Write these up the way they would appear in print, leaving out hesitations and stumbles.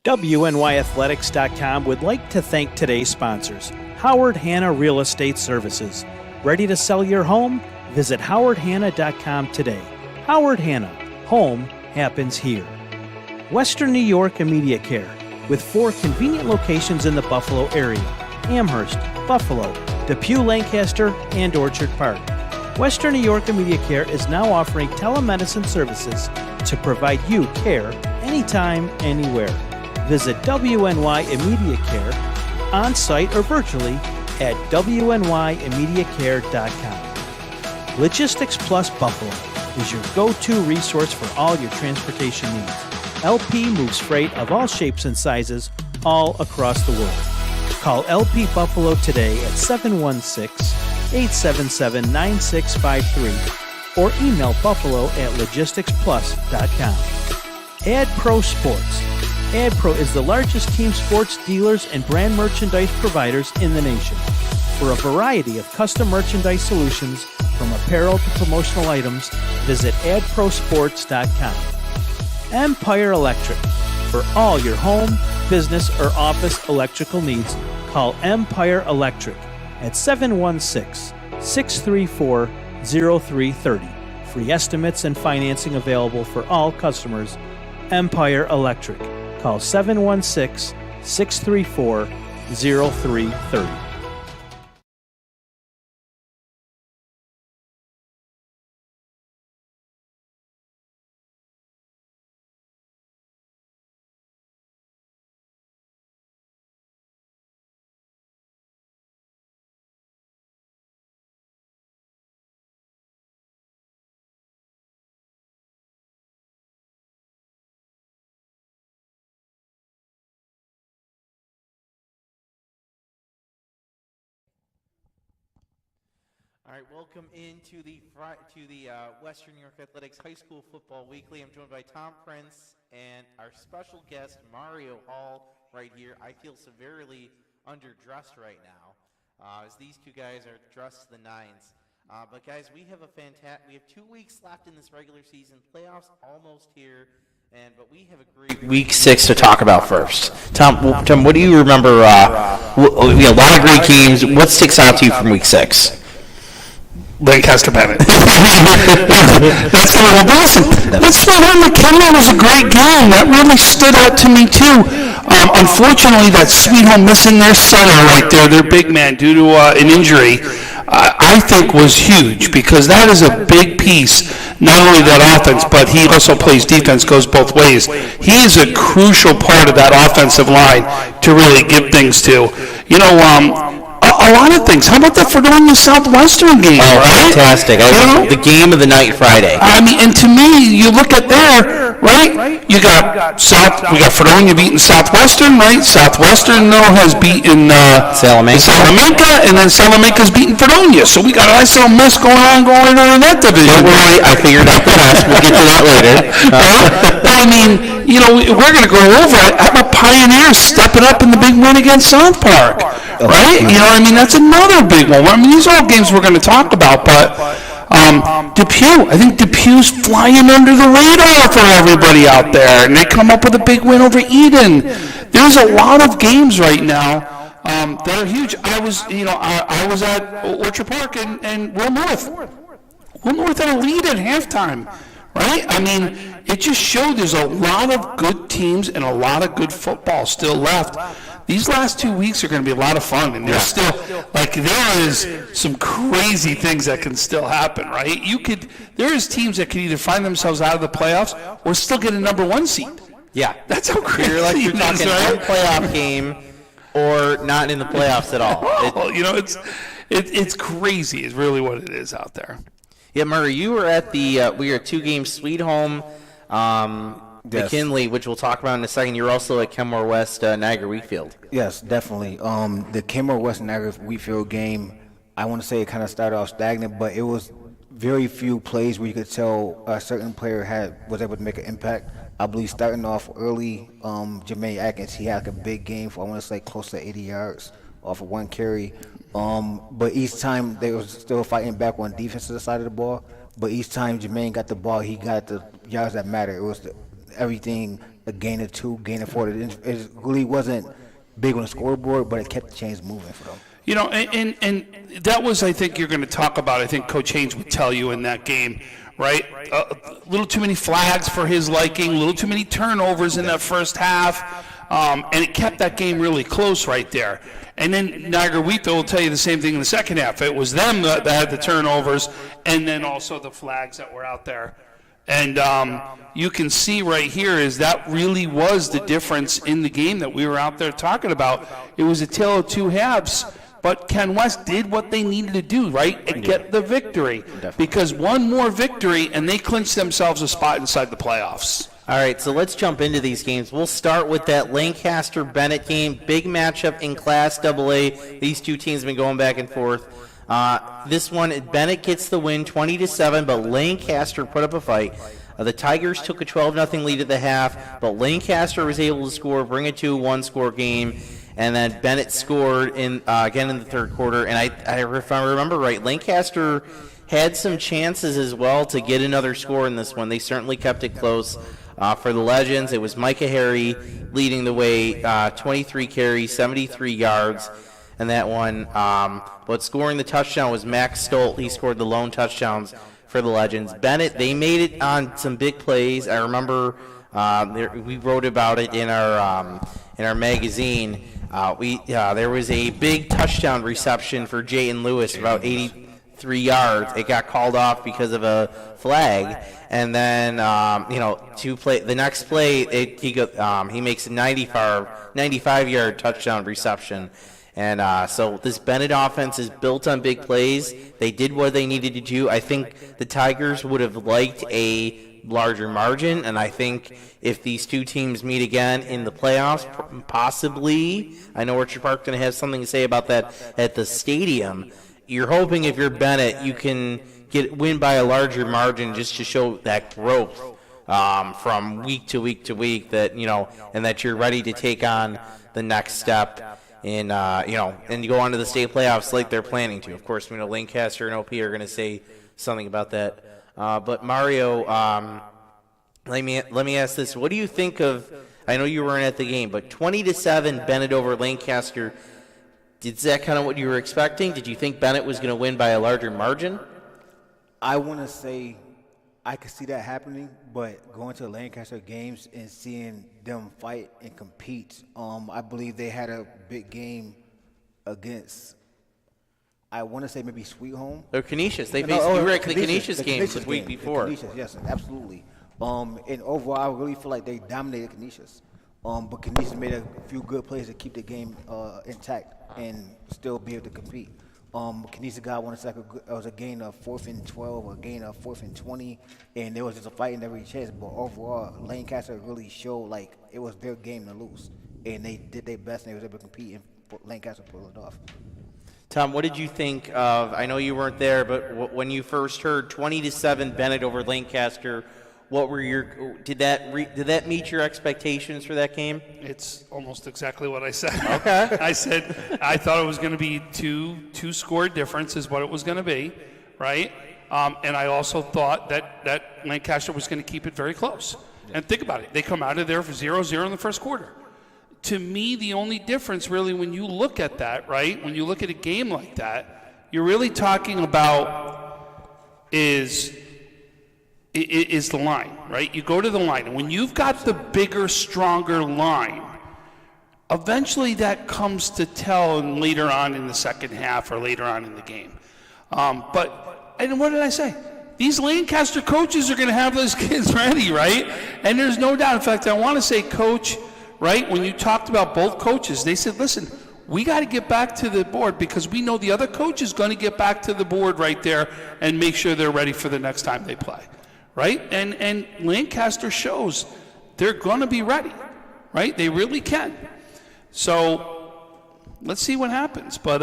WNYathletics.com would like to thank today's sponsors. Howard Hanna Real Estate Services. Ready to sell your home? Visit howardhanna.com today. Howard Hanna. Home happens here. Western New York Immediate Care, with 4 convenient locations in the Buffalo area: Amherst, Buffalo, Depew, Lancaster, and Orchard Park. Western New York Immediate Care is now offering telemedicine services to provide you care anytime, anywhere. Visit WNY Immediate Care on-site or virtually at WNYimmediatecare.com. Logistics Plus Buffalo is your go-to resource for all your transportation needs. LP moves freight of all shapes and sizes all across the world. Call LP Buffalo today at 716-877-9653 or email buffalo@logisticsplus.com. AdPro Sports. AdPro is the largest team sports dealers and brand merchandise providers in the nation. For a variety of custom merchandise solutions, from apparel to promotional items, visit adprosports.com. Empire Electric. For all your home, business, or office electrical needs, call Empire Electric at 716-634-0330. Free estimates and financing available for all customers. Empire Electric. Call 716-634-0330. All right, welcome into the Western New York Athletics High School Football Weekly. I'm joined by Tom Prince and our special guest, Mario Hall, right here. I feel severely underdressed right now, as these two guys are dressed to the nines. But guys, we have 2 weeks left in this regular season. Playoffs almost here, but we have agreed Week 6 to talk about first. Tom, what do you remember? A lot of great games. What sticks out to you from Week 6? Lancaster Bennett. That's kind of awesome. Let's remember Kenmore was a great game. That really stood out to me too. Unfortunately, that Sweet Home missing their center right there, their big man, due to an injury, I think was huge, because that is a big piece. Not only that offense, but he also plays defense, goes both ways. He is a crucial part of that offensive line to really give things to. A lot of things. How about the Fredonia Southwestern game? Oh, right? Fantastic. The game of the night Friday. And to me, you look at there, right? We got Fredonia beating Southwestern, right? Southwestern, though, has beaten Salamanca, and then Salamanca's beating Fredonia. So we got a nice little mess going on in that division. Don't worry, I figured out the rest. We'll get to that later. But I mean, we're going to go over it. How about Pioneers stepping up in the big win against South Park? Right? That's another big one. These are all games we're going to talk about, but Depew, I think Depew's flying under the radar for everybody out there, and they come up with a big win over Eden. There's a lot of games right now that are huge. I was at Orchard Park and Will North. Will North had a lead at halftime, right? It just showed there's a lot of good teams and a lot of good football still left. These last 2 weeks are going to be a lot of fun, and there's still, there is some crazy things that can still happen, right? There is teams that could either find themselves out of the playoffs or still get a number 1 seed. Yeah. That's how crazy you're talking one playoff game or not in the playoffs at all. It's crazy is really what it is out there. Yeah, Murray, you were at we were at 2 games, Sweet Home, McKinley, which we'll talk about in a second. You're also at Kenmore West, Niagara Wheatfield. Yes, definitely. The Kenmore West Niagara Wheatfield game, I want to say it kind of started off stagnant, but it was very few plays where you could tell a certain player was able to make an impact. I believe starting off early, Jermaine Atkins, he had a big game for, I want to say, close to 80 yards off of 1 carry. But each time they were still fighting back on the defensive side of the ball. But each time Jermaine got the ball, he got the yards that matter. It was everything a gain of 2, gain of 4. It really wasn't big on the scoreboard, but it kept the chains moving for them. You know, and that was, I think, you're going to talk about, I think Coach Haynes would tell you in that game, right? A little too many flags for his liking, a little too many turnovers in that first half, and it kept that game really close right there. And then Niagara Wheatville will tell you the same thing in the second half. It was them that had the turnovers and then also the flags that were out there. And you can see right here is that really was the difference in the game that we were out there talking about. It was a tale of two halves. But Ken West did what they needed to do, right, and get the victory. Definitely. Because one more victory, and they clinched themselves a spot inside the playoffs. All right, so let's jump into these games. We'll start with that Lancaster-Bennett game. Big matchup in Class AA. These two teams have been going back and forth. This one, Bennett gets the win 20-7, but Lancaster put up a fight. The Tigers took a 12-0 lead at the half, but Lancaster was able to score, bring it to a one-score game. And then Bennett scored again in the third quarter. And if I remember right, Lancaster had some chances as well to get another score in this one. They certainly kept it close. For the Legends, it was Micah Harry leading the way, 23 carries, 73 yards. And that one, but scoring the touchdown was Max Stolt. He scored the lone touchdowns for the Legends. Bennett, they made it on some big plays. I remember we wrote about it in our magazine. There was a big touchdown reception for Jayden Lewis, about 83 yards. It got called off because of a flag, and then the next play he makes a 95-yard touchdown reception, and so this Bennett offense is built on big plays. They did what they needed to do. I think the Tigers would have liked a larger margin, and I think if these two teams meet again in the playoffs, possibly, I know Orchard Park's going to have something to say about that at the stadium. You're hoping if you're Bennett, you can win by a larger margin just to show that growth from week to week to week, that and that you're ready to take on the next step in and you go on to the state playoffs like they're planning to. Of course, Lancaster and OP are going to say something about that. But Mario, let me ask this: what do you think of? I know you weren't at the game, but 20-7 Bennett over Lancaster. Is that kind of what you were expecting? Did you think Bennett was going to win by a larger margin? I want to say I could see that happening, but going to Lancaster games and seeing them fight and compete, I believe they had a big game against. I want to say maybe Sweet Home. Or Canisius. You were at the Canisius game the week before. Canisius, yes, absolutely. And overall, I really feel like they dominated Canisius. But Canisius made a few good plays to keep the game intact and still be able to compete. Canisius got one second. It was a gain of 4th and 12, a gain of 4th and 20, and there was just a fight in every chance. But overall, Lancaster really showed like it was their game to lose, and they did their best and they was able to compete, and Lancaster pulled it off. Tom, what did you think of? I know you weren't there, but when you first heard 20-7 Bennett over Lancaster, what were did that meet your expectations for that game? It's almost exactly what I said. Okay. I said I thought it was going to be two score difference is what it was going to be, right? And I also thought that Lancaster was going to keep it very close. Yeah. And think about it. They come out of there for 0-0 in the first quarter. To me, the only difference really when you look at that, right, when you look at a game like that, you're really talking about is the line, right? You go to the line, and when you've got the bigger, stronger line, eventually that comes to tell later on in the second half or later on in the game. And what did I say? These Lancaster coaches are going to have those kids ready, right? And there's no doubt. In fact, I want to say, Coach, right, when you talked about both coaches, they said, listen, we got to get back to the board because we know the other coach is going to get back to the board right there and make sure they're ready for the next time they play, right? And Lancaster shows they're going to be ready, right? They really can. So let's see what happens. But,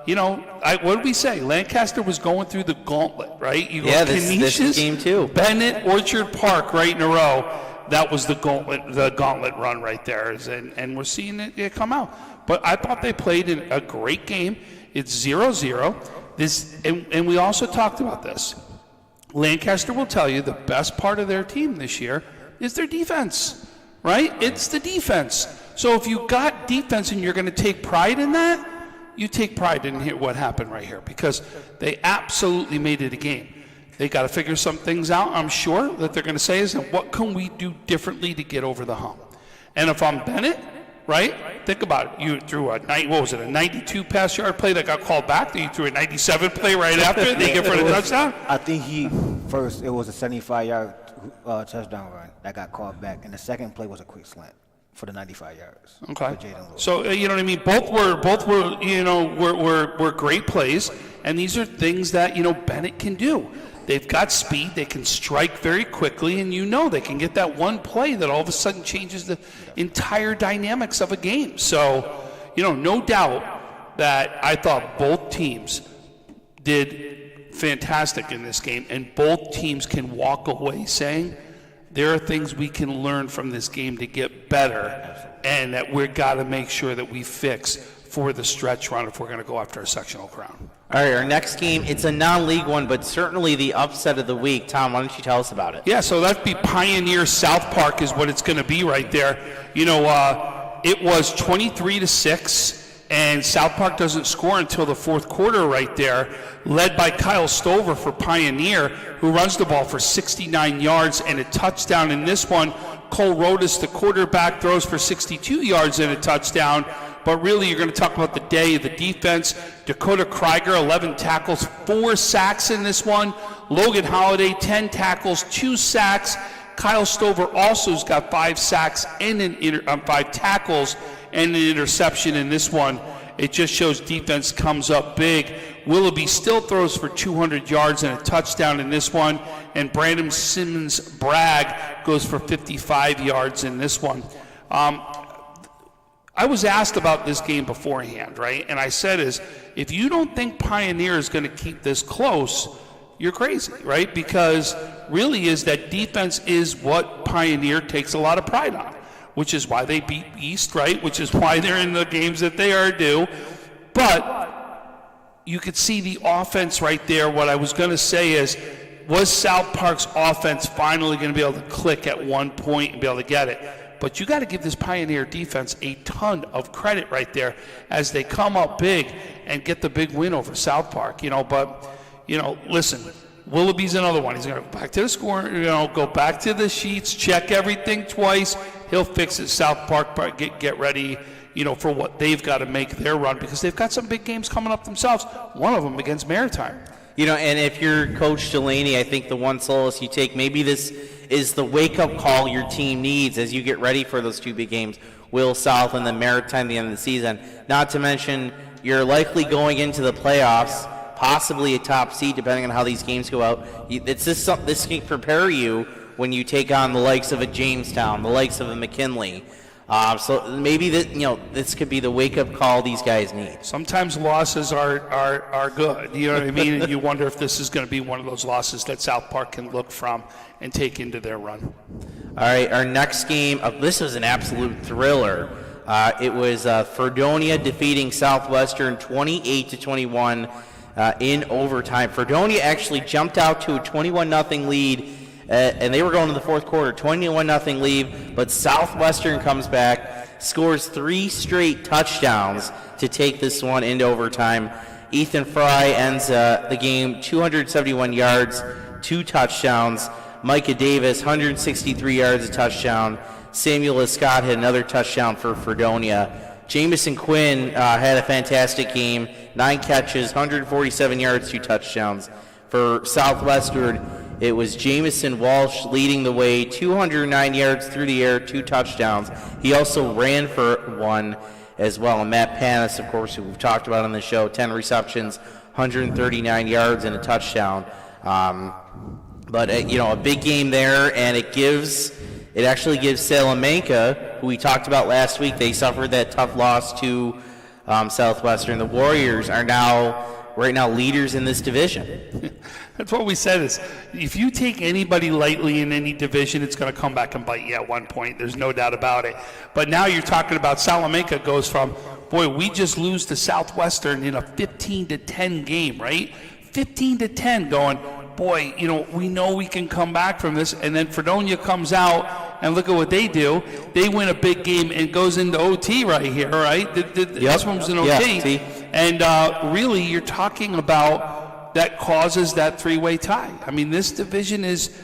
what did we say? Lancaster was going through the gauntlet, right? You go this game too. Bennett, Orchard Park right in a row. That was the gauntlet run right there, and we're seeing it come out. But I thought they played in a great game. It's 0-0. And we also talked about this. Lancaster will tell you the best part of their team this year is their defense, right? It's the defense. So if you got defense and you're going to take pride in that, you take pride in what happened right here, because they absolutely made it a game. They got to figure some things out, I'm sure, that they're going to say is, what can we do differently to get over the hump? And if I'm Bennett, right, think about it. You threw a 92 pass yard play that got called back. Then you threw a 97 play right after. They get for the touchdown. I think it was a 75-yard touchdown run that got called back, and the second play was a quick slant for the 95 yards. Okay. For Jayden Lewis. So you know what I mean. Both were were great plays, and these are things that Bennett can do. They've got speed. They can strike very quickly, and they can get that one play that all of a sudden changes the entire dynamics of a game. So, no doubt that I thought both teams did fantastic in this game, and both teams can walk away saying there are things we can learn from this game to get better, and that we've got to make sure that we fix for the stretch run if we're going to go after a sectional crown. All right, our next game, it's a non-league one, but certainly the upset of the week. Tom, why don't you tell us about it? Yeah, so that'd be Pioneer South Park is what it's going to be right there. It was 23-6, and South Park doesn't score until the fourth quarter right there, led by Kyle Stover for Pioneer, who runs the ball for 69 yards and a touchdown in this one. Cole Rodas, the quarterback, throws for 62 yards and a touchdown. But really, you're going to talk about the day, the defense. Dakota Krieger, 11 tackles, 4 sacks in this one. Logan Holiday, 10 tackles, 2 sacks. Kyle Stover also has got 5 sacks and 5 tackles and an interception in this one. It just shows defense comes up big. Willoughby still throws for 200 yards and a touchdown in this one. And Brandon Simmons-Bragg goes for 55 yards in this one. I was asked about this game beforehand, right? And I said if you don't think Pioneer is going to keep this close, you're crazy, right? Because really is that defense is what Pioneer takes a lot of pride on, which is why they beat East, right? Which is why they're in the games that they are due. But you could see the offense right there. What I was going to say is, was South Park's offense finally going to be able to click at one point and be able to get it? But you got to give this Pioneer defense a ton of credit right there as they come up big and get the big win over South Park. But listen, Willoughby's another one. He's going to go back to the score, go back to the sheets, check everything twice. He'll fix it. South Park, get ready, for what they've got to make their run, because they've got some big games coming up themselves. One of them against Maritime. And if you're Coach Delaney, I think the one solace you take, maybe this is the wake-up call your team needs as you get ready for those 2 big games, Will South and then Maritime at the end of the season. Not to mention, you're likely going into the playoffs, possibly a top seed, depending on how these games go out. This can prepare you when you take on the likes of a Jamestown, the likes of a McKinley. So maybe this could be the wake-up call these guys need. Sometimes losses are good. You know what I mean? And you wonder if this is going to be one of those losses that South Park can look from and take into their run. All right, our next game, this was an absolute thriller. It was Fredonia defeating Southwestern 28-21 in overtime. Fredonia actually jumped out to a 21-0 lead. And they were going to the fourth quarter, 21-0 lead, but Southwestern comes back, scores 3 straight touchdowns to take this one into overtime. Ethan Fry ends the game 271 yards, 2 touchdowns. Micah Davis, 163 yards, a touchdown. Samuel Scott had another touchdown for Fredonia. Jamison Quinn had a fantastic game, 9 catches, 147 yards, 2 touchdowns. For Southwestern, it was Jamison Walsh leading the way, 209 yards through the air, 2 touchdowns. He also ran for 1 as well. And Matt Panis, of course, who we've talked about on the show, 10 receptions, 139 yards and a touchdown. But a big game there, and it actually gives Salamanca, who we talked about last week, they suffered that tough loss to Southwestern. The Warriors are right now leaders in this division. That's what we said is, if you take anybody lightly in any division, it's going to come back and bite you at one point. There's no doubt about it. But now you're talking about Salamanca goes from, boy, we just lose to Southwestern in a 15-10 game, right? 15-10 going, boy, we know we can come back from this. And then Fredonia comes out and look at what they do. They win a big game and goes into OT right here, right? This one was in OT. Yeah, and really, you're talking about that causes that three-way tie. I mean, this division is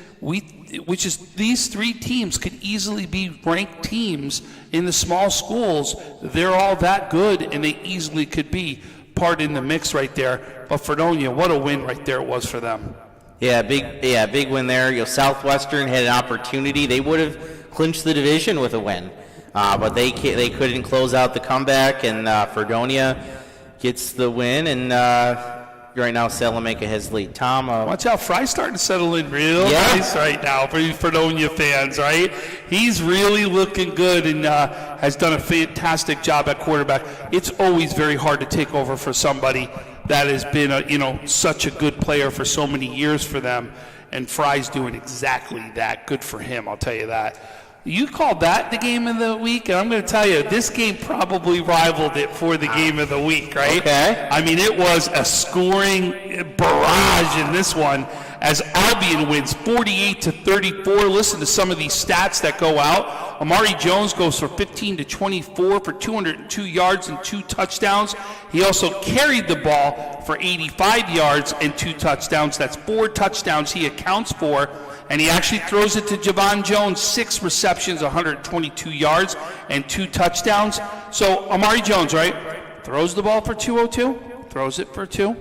these three teams could easily be ranked teams in the small schools. They're all that good, and they easily could be part in the mix right there. But Fredonia, what a win right there it was for them. Yeah, big win there. Southwestern had an opportunity. They would have clinched the division with a win, but they couldn't close out the comeback, and Fredonia gets the win, and right now Salamanca has the lead. Tom, watch out, Fry's starting to settle in real nice right now for you Fredonia fans, right? He's really looking good and has done a fantastic job at quarterback. It's always very hard to take over for somebody that has been such a good player for so many years for them, and Fry's doing exactly that. Good for him, I'll tell you that. You called that the game of the week, and I'm going to tell you, this game probably rivaled it for the game of the week, right? Okay. I mean, it was a scoring barrage in this one as Albion wins 48-34. Listen to some of these stats that go out. Amari Jones goes for 15 to 24 for 202 yards and 2 touchdowns. He also carried the ball for 85 yards and 2 touchdowns. That's 4 touchdowns he accounts for. And he actually throws it to Javon Jones, 6 receptions, 122 yards, and 2 touchdowns. So Amari Jones, right, throws the ball for 202, throws it for 2,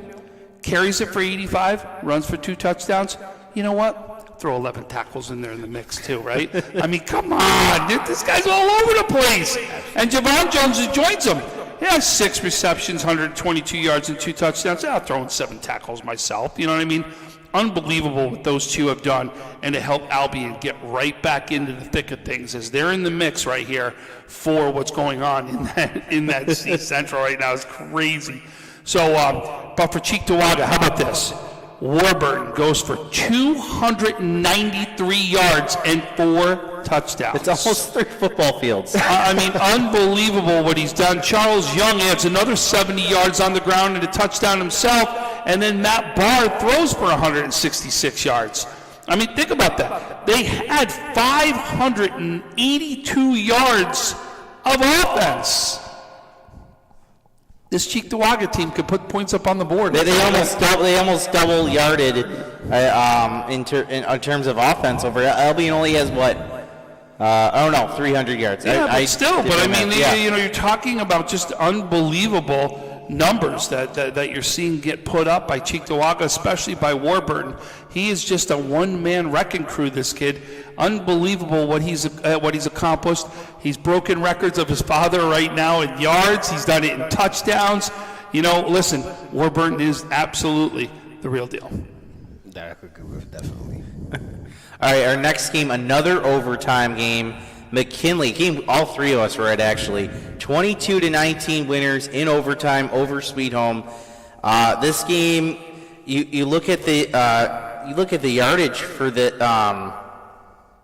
carries it for 85, runs for 2 touchdowns. You know what? Throw 11 tackles in there in the mix too, right? I mean, come on. This guy's all over the place. And Javon Jones joins him. He has 6 receptions, 122 yards, and 2 touchdowns. I'll throw in 7 tackles myself. You know what I mean? Unbelievable what those two have done, and to help Albion get right back into the thick of things as they're in the mix right here for what's going on in that C Central right now. It's crazy. So, but for Cheektowaga, how about this? Warbird goes for 293 yards and 4 touchdowns. it's almost 3 football fields. I mean, unbelievable what he's done. Charles Young adds another 70 yards on the ground and a touchdown himself. And then Matt Barr throws for 166 yards. I mean, think about that. They had 582 yards of offense. This Cheektowaga team could put points up on the board. They almost double yarded in terms of offense over. Albion only has 300 yards. Yeah, but I mean, you're talking about just unbelievable numbers that you're seeing get put up by Cheektowaga, especially by Warbird. He is just a one-man wrecking crew, this kid. Unbelievable what he's accomplished. He's broken records of his father right now in yards. He's done it in touchdowns. Listen, Warbird is absolutely the real deal. That I could agree with, definitely. All right, our next game, another overtime game. McKinley, game all 3 of us were at actually. 22-19 winners in overtime over Sweet Home. This game, you look at the yardage for the.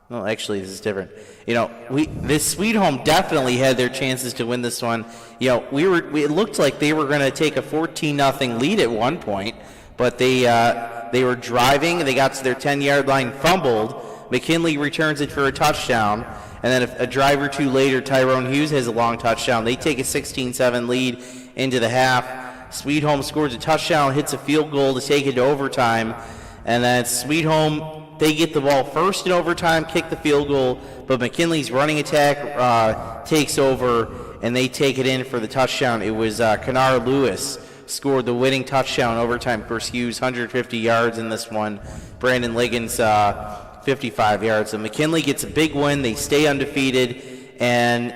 Well, actually, this is different. This Sweet Home definitely had their chances to win this one. It looked like they were going to take a 14-0 lead at one point, but they were driving. They got to their 10-yard line, fumbled. McKinley returns it for a touchdown. And then a drive or two later, Tyrone Hughes has a long touchdown. They take a 16-7 lead into the half. Sweet Home scores a touchdown, hits a field goal to take it to overtime. And then Sweet Home, they get the ball first in overtime, kick the field goal, but McKinley's running attack takes over, and they take it in for the touchdown. It was Kenmore Lewis scored the winning touchdown overtime. Of course, Hughes, 150 yards in this one. Brandon Liggins, 55 yards. So McKinley gets a big win. They stay undefeated, and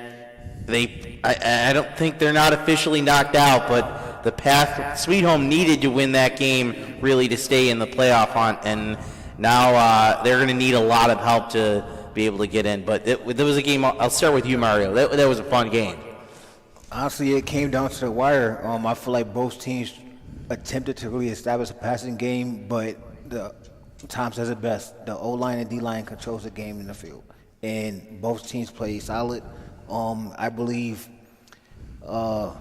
I don't think they're not officially knocked out, but the path Sweet Home needed to win that game really to stay in the playoff hunt, and now they're going to need a lot of help to be able to get in. But there was a game. I'll start with you, Mario. That was a fun game. Honestly, it came down to the wire. I feel like both teams attempted to really establish a passing game, but Tom says it best. The O-line and D-line controls the game in the field, and both teams play solid. I believe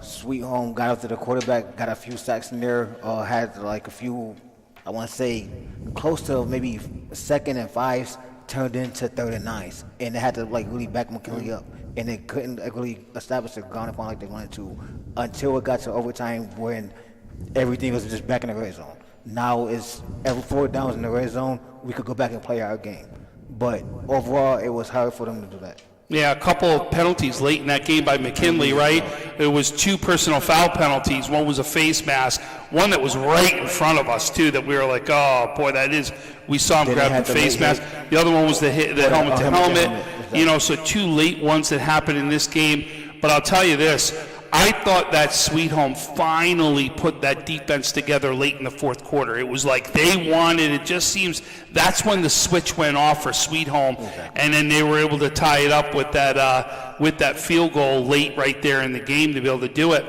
Sweet Home got after the quarterback, got a few sacks in there, had like a few, I want to say, close to maybe 2nd and 5s turned into 3rd and 9s, and they had to like really back McKinley up, and they couldn't like, really establish a ground and pound like they wanted to until it got to overtime when everything was just back in the red zone. Now it's every 4 downs in the red zone, we could go back and play our game. But overall, it was hard for them to do that. Yeah, a couple of penalties late in that game by McKinley, right? It was 2 personal foul penalties. One was a face mask. One that was right in front of us, too, that we were like, oh, boy, that is. We saw him grab the face mask. The other one was the helmet-to-helmet. You know, so 2 late ones that happened in this game. But I'll tell you this. I thought that Sweet Home finally put that defense together late in the 4th quarter. It was like they wanted, it just seems, that's when the switch went off for Sweet Home, and then they were able to tie it up with that field goal late right there in the game to be able to do it.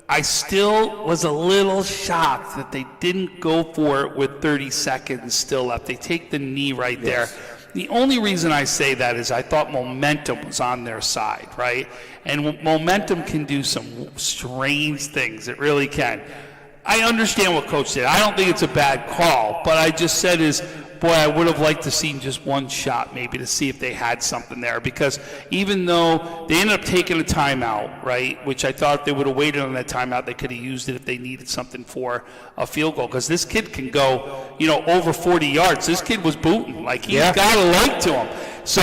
I still was a little shocked that they didn't go for it with 30 seconds still left. They take the knee right there. The only reason I say that is I thought momentum was on their side, right? And momentum can do some strange things. It really can. I understand what Coach did. I don't think it's a bad call, but I just said is, boy, I would have liked to see just one shot maybe to see if they had something there, because even though they ended up taking a timeout, right, which I thought if they would have waited on that timeout, they could have used it if they needed something for a field goal, because this kid can go, you know, over 40 yards. This kid was booting. Like, he's got a leg to him. So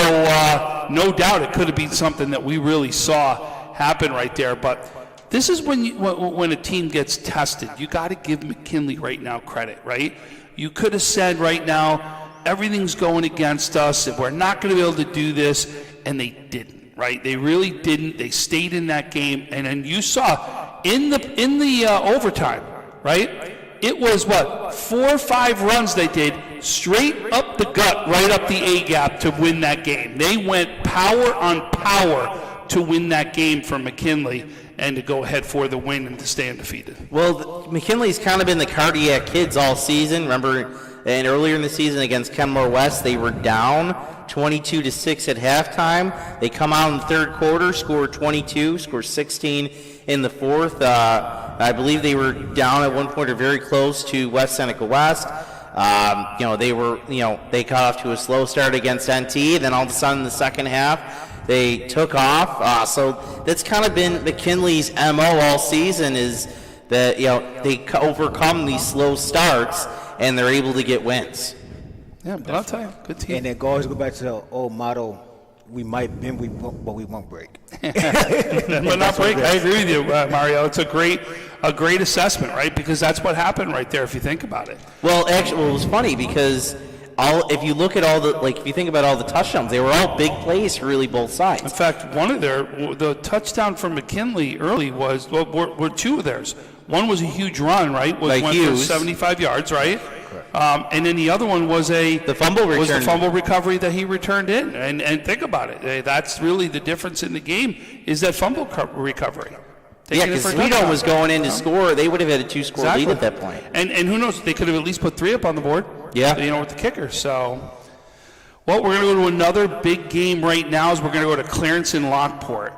no doubt it could have been something that we really saw happen right there. But this is when a team gets tested. You got to give McKinley right now credit, right? You could have said right now, everything's going against us, and we're not going to be able to do this, and they didn't, right? They really didn't. They stayed in that game, and then you saw in the overtime, right? It was, 4 or 5 runs they did straight up the gut, right up the A-gap to win that game. They went power on power to win that game for McKinley and to go ahead for the win and to stay undefeated. Well, McKinley's kind of been the cardiac kids all season. Remember, and earlier in the season against Kenmore West, they were down 22-6 at halftime. They come out in the 3rd quarter, score 22, score 16 in the 4th. I believe they were down at one point or very close to West Seneca West. They got off to a slow start against NT. Then all of a sudden, in the second half, they took off. So that's kind of been McKinley's MO all season, is that they overcome these slow starts and they're able to get wins. Yeah, but I'll tell you, good team. And then always go back to the old motto: we might bend, but we won't break. But not break. I agree with you, Mario. It's a great assessment, right? Because that's what happened right there, if you think about it. Well, actually, it was funny because if you look at if you think about all the touchdowns, they were all big plays for really both sides. In fact, the touchdown from McKinley early were 2 of theirs. One was a huge run, right? Went for 75 yards, right? And then the other one was the fumble recovery that he returned in. And think about it. That's really the difference in the game, is that fumble recovery. Yeah, because Sweet Home was going in to score. They would have had a 2-score lead at that point. And who knows? They could have at least put 3 up on the board. Yeah. With the kicker. So, well, we're going to go to another big game right now. We're going to go to Clarence and Lockport.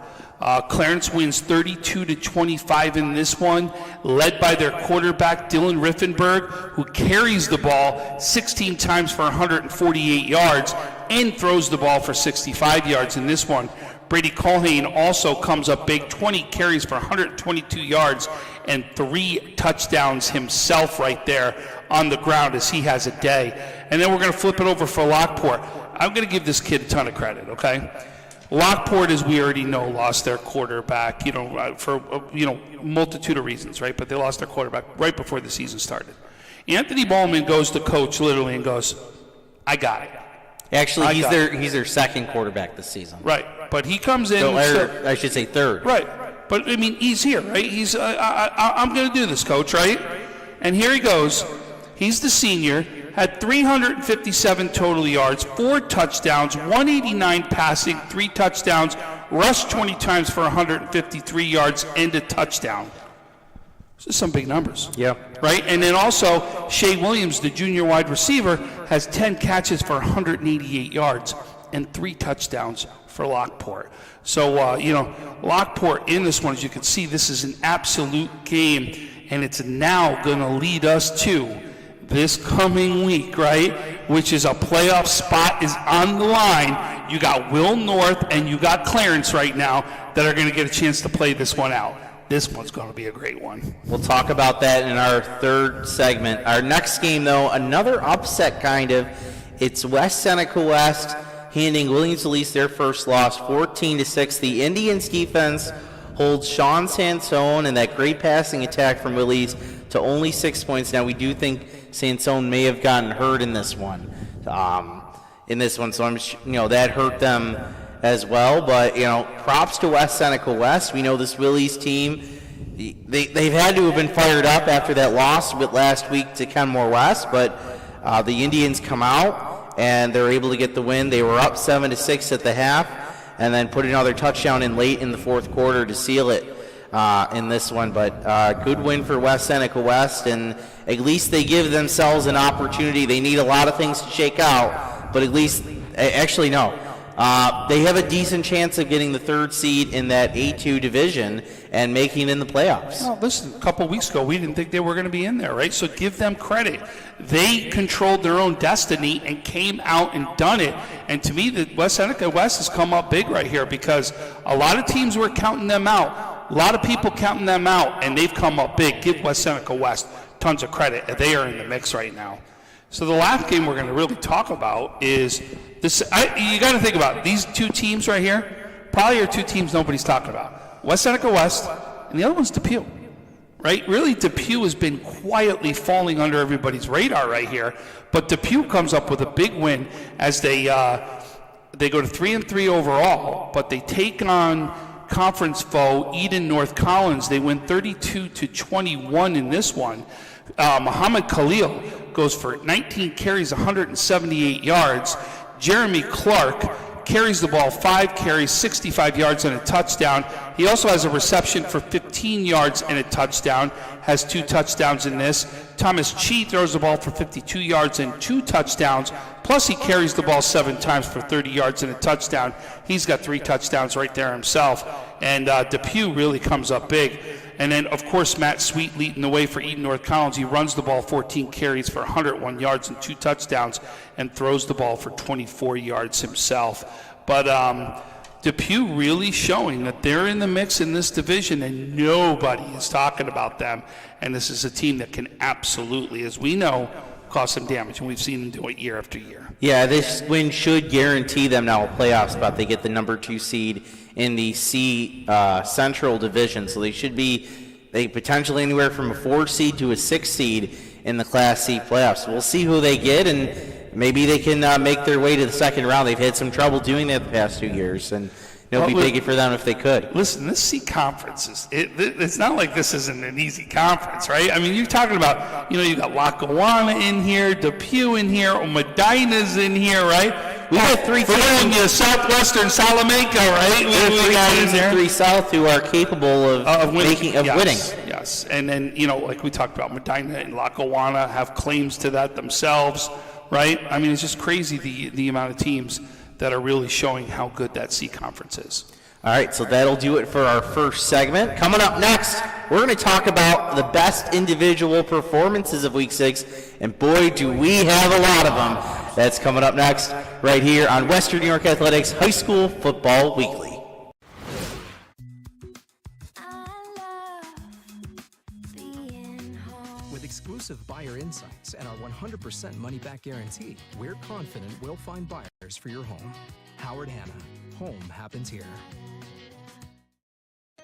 Clarence wins 32-25 in this one, led by their quarterback, Dylan Riffenberg, who carries the ball 16 times for 148 yards and throws the ball for 65 yards in this one. Brady Colhane also comes up big, 20 carries for 122 yards and 3 touchdowns himself right there on the ground as he has a day. And then we're going to flip it over for Lockport. I'm going to give this kid a ton of credit, okay? Lockport, as we already know, lost their quarterback, for multitude of reasons, right? But they lost their quarterback right before the season started. Anthony Bowman goes to coach literally and goes, "I got it." Actually, he's their second quarterback this season. Right, but he comes in. I should say third. Right, but I mean, he's here, right? He's I'm going to do this, coach, right? And here he goes. He's the senior. Had 357 total yards, 4 touchdowns, 189 passing, 3 touchdowns, rushed 20 times for 153 yards and a touchdown. Those are some big numbers. Yeah. Right? And then also, Shea Williams, the junior wide receiver, has 10 catches for 188 yards and 3 touchdowns for Lockport. So, Lockport in this one, as you can see, this is an absolute game, and it's now going to lead us to this coming week, right? which is a playoff spot, is on the line. You got Will North and you got Clarence right now that are going to get a chance to play this one out. This one's going to be a great one. We'll talk about that in our third segment. Our next game, though, another upset kind of. It's West Seneca West handing Williams-Lease their first loss, 14-6. The Indians' defense holds Sean Sansone and that great passing attack from Willies to only 6 points. Now, we do think Sansone may have gotten hurt in this one. So that hurt them as well. But props to West Seneca West. We know this Willies team. They've had to have been fired up after that loss last week to Kenmore West, but the Indians come out and they're able to get the win. They were up 7-6 at the half, and then put another touchdown in late in the fourth quarter to seal it in this one. But good win for West Seneca West, and at least they give themselves an opportunity. They need a lot of things to shake out, but at least, actually no. They have a decent chance of getting the third seed in that A2 division and making it in the playoffs. Well, listen, a couple weeks ago, we didn't think they were going to be in there, right? So give them credit. They controlled their own destiny and came out and done it. And to me, the West Seneca West has come up big right here because a lot of teams were counting them out. A lot of people counting them out, and they've come up big. Give West Seneca West tons of credit. They are in the mix right now. So the last game we're going to really talk about is this. You got to think about it. These two teams right here probably are two teams nobody's talking about. West Seneca West, and the other one's Depew, right? Really, Depew has been quietly falling under everybody's radar right here, but Depew comes up with a big win as they go to 3-3 overall, but they take on conference foe Eden North Collins. They win 32-21 in this one. Muhammad Khalil goes for 19 carries, 178 yards. Jeremy Clark carries the ball 5 carries, 65 yards and a touchdown. He also has a reception for 15 yards and a touchdown, has 2 touchdowns in this. Thomas Chi throws the ball for 52 yards and 2 touchdowns, plus he carries the ball 7 times for 30 yards and a touchdown. He's got 3 touchdowns right there himself. And Depew really comes up big. And then, of course, Matt Sweet leading the way for Eden North Collins. He runs the ball 14 carries for 101 yards and 2 touchdowns and throws the ball for 24 yards himself. But Depew really showing that they're in the mix in this division and nobody is talking about them. And this is a team that can absolutely, as we know, cause some damage. And we've seen them do it year after year. Yeah, this win should guarantee them now a playoff spot. They get the number 2 seed in the C Central Division, so they should be potentially anywhere from a 4 seed to a 6 seed in the Class C playoffs. So we'll see who they get, and maybe they can make their way to the second round. They've had some trouble doing that the past 2 years, and it'll be big for them if they could. Listen, this C conference it's not like this isn't an easy conference, right? I mean, you're talking about, you got Lackawanna in here, Depew in here, Medina's in here, right? We have 3 teams. Southwestern Salamanca, right? We have 3 teams in 3 South who are capable of winning. Yes, and then, like we talked about, Medina and Lackawanna have claims to that themselves, right? I mean, it's just crazy the amount of teams that are really showing how good that C conference is. All right, so that'll do it for our first segment. Coming up next, we're going to talk about the best individual performances of Week 6, and boy, do we have a lot of them. That's coming up next, right here on Western New York Athletics High School Football Weekly. With exclusive buyer insights and our 100% money-back guarantee, we're confident we'll find buyers for your home. Howard Hanna. Home happens here.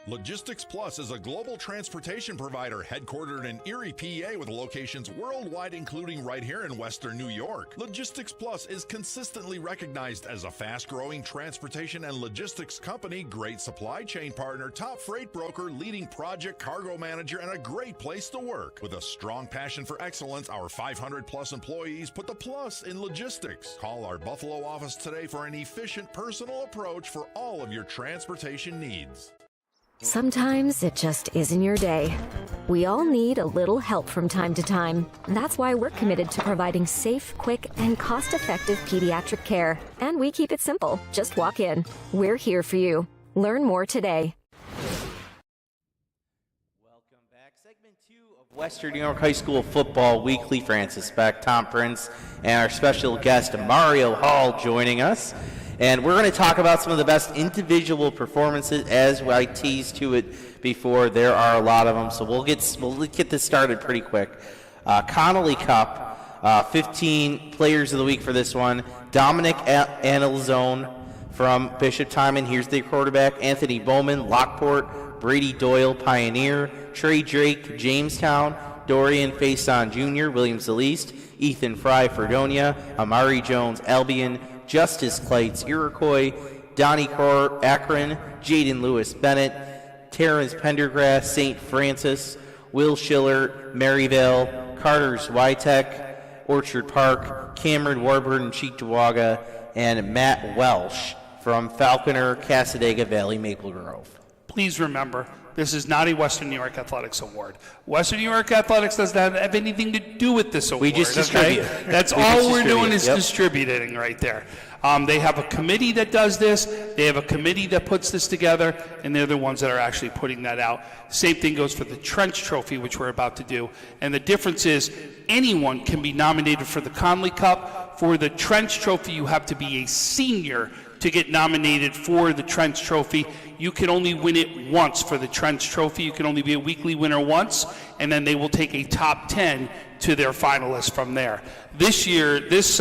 Logistics Plus is a global transportation provider headquartered in Erie, PA, with locations worldwide, including right here in Western New York. Logistics Plus is consistently recognized as a fast-growing transportation and logistics company, great supply chain partner, top freight broker, leading project cargo manager, and a great place to work. With a strong passion for excellence, our 500-plus employees put the plus in logistics. Call our Buffalo office today for an efficient, personal approach for all of your transportation needs. Sometimes it just isn't your day. We all need a little help from time to time. That's why we're committed to providing safe, quick, and cost-effective pediatric care. And we keep it simple. Just walk in. We're here for you. Learn more today. Welcome back. Segment 2 of Western New York High School Football Weekly. Francis Beck, Tom Prince, and our special guest Mario Hall joining us. And we're going to talk about some of the best individual performances. As I teased to it before, there are a lot of them, so we'll get this started pretty quick. Connolly Cup, 15 players of the week for this one. Dominic Eltazon from Bishop Timon. Here's the quarterback. Anthony Bowman, Lockport. Brady Doyle, Pioneer. Trey Drake, Jamestown. Dorian Faison Jr., Williams the Least. Ethan Fry, Fredonia. Amari Jones, Albion. Justice Kleitz, Iroquois. Donnie Corr, Akron. Jayden Lewis, Bennett. Terrence Pendergrass, St. Francis. Will Schiller, Maryvale. Carter's Wytech, Orchard Park. Cameron Warbird and Cheektowaga. And Matt Welsh from Falconer, Cassadaga Valley, Maple Grove. Please remember, this is not a Western New York Athletics Award. Western New York Athletics does not have anything to do with this award. We just distribute. That's all we're doing is distributing right there. They have a committee that does this. They have a committee that puts this together, and they're the ones that are actually putting that out. Same thing goes for the Trench Trophy, which we're about to do. And the difference is anyone can be nominated for the Conley Cup. For the Trench Trophy, you have to be a senior to get nominated for the Trench Trophy. You can only win it once for the Trench Trophy. You can only be a weekly winner once, and then they will take a top 10 to their finalists from there. This year, this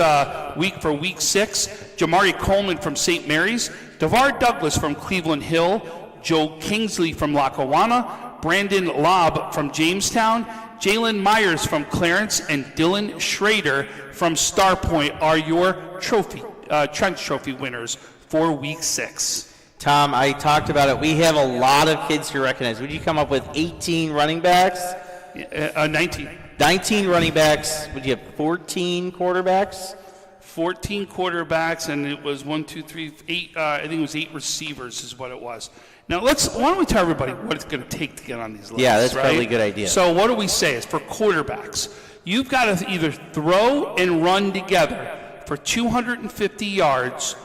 week for week 6, Jamari Coleman from St. Mary's, DeVar Douglas from Cleveland Hill, Joe Kingsley from Lackawanna, Brandon Lobb from Jamestown, Jalen Myers from Clarence, and Dylan Schrader from Starpoint are your Trench Trophy winners for week 6. Tom, I talked about it. We have a lot of kids to recognize. Would you come up with 18 running backs? 19. 19 running backs. Would you have 14 quarterbacks? 14 quarterbacks, and it was 8. I think it was 8 receivers is what it was. Now why don't we tell everybody what it's going to take to get on these lists? Yeah, that's right? probably a good idea. So what do we say is for quarterbacks, you've got to either throw and run together for 250 yards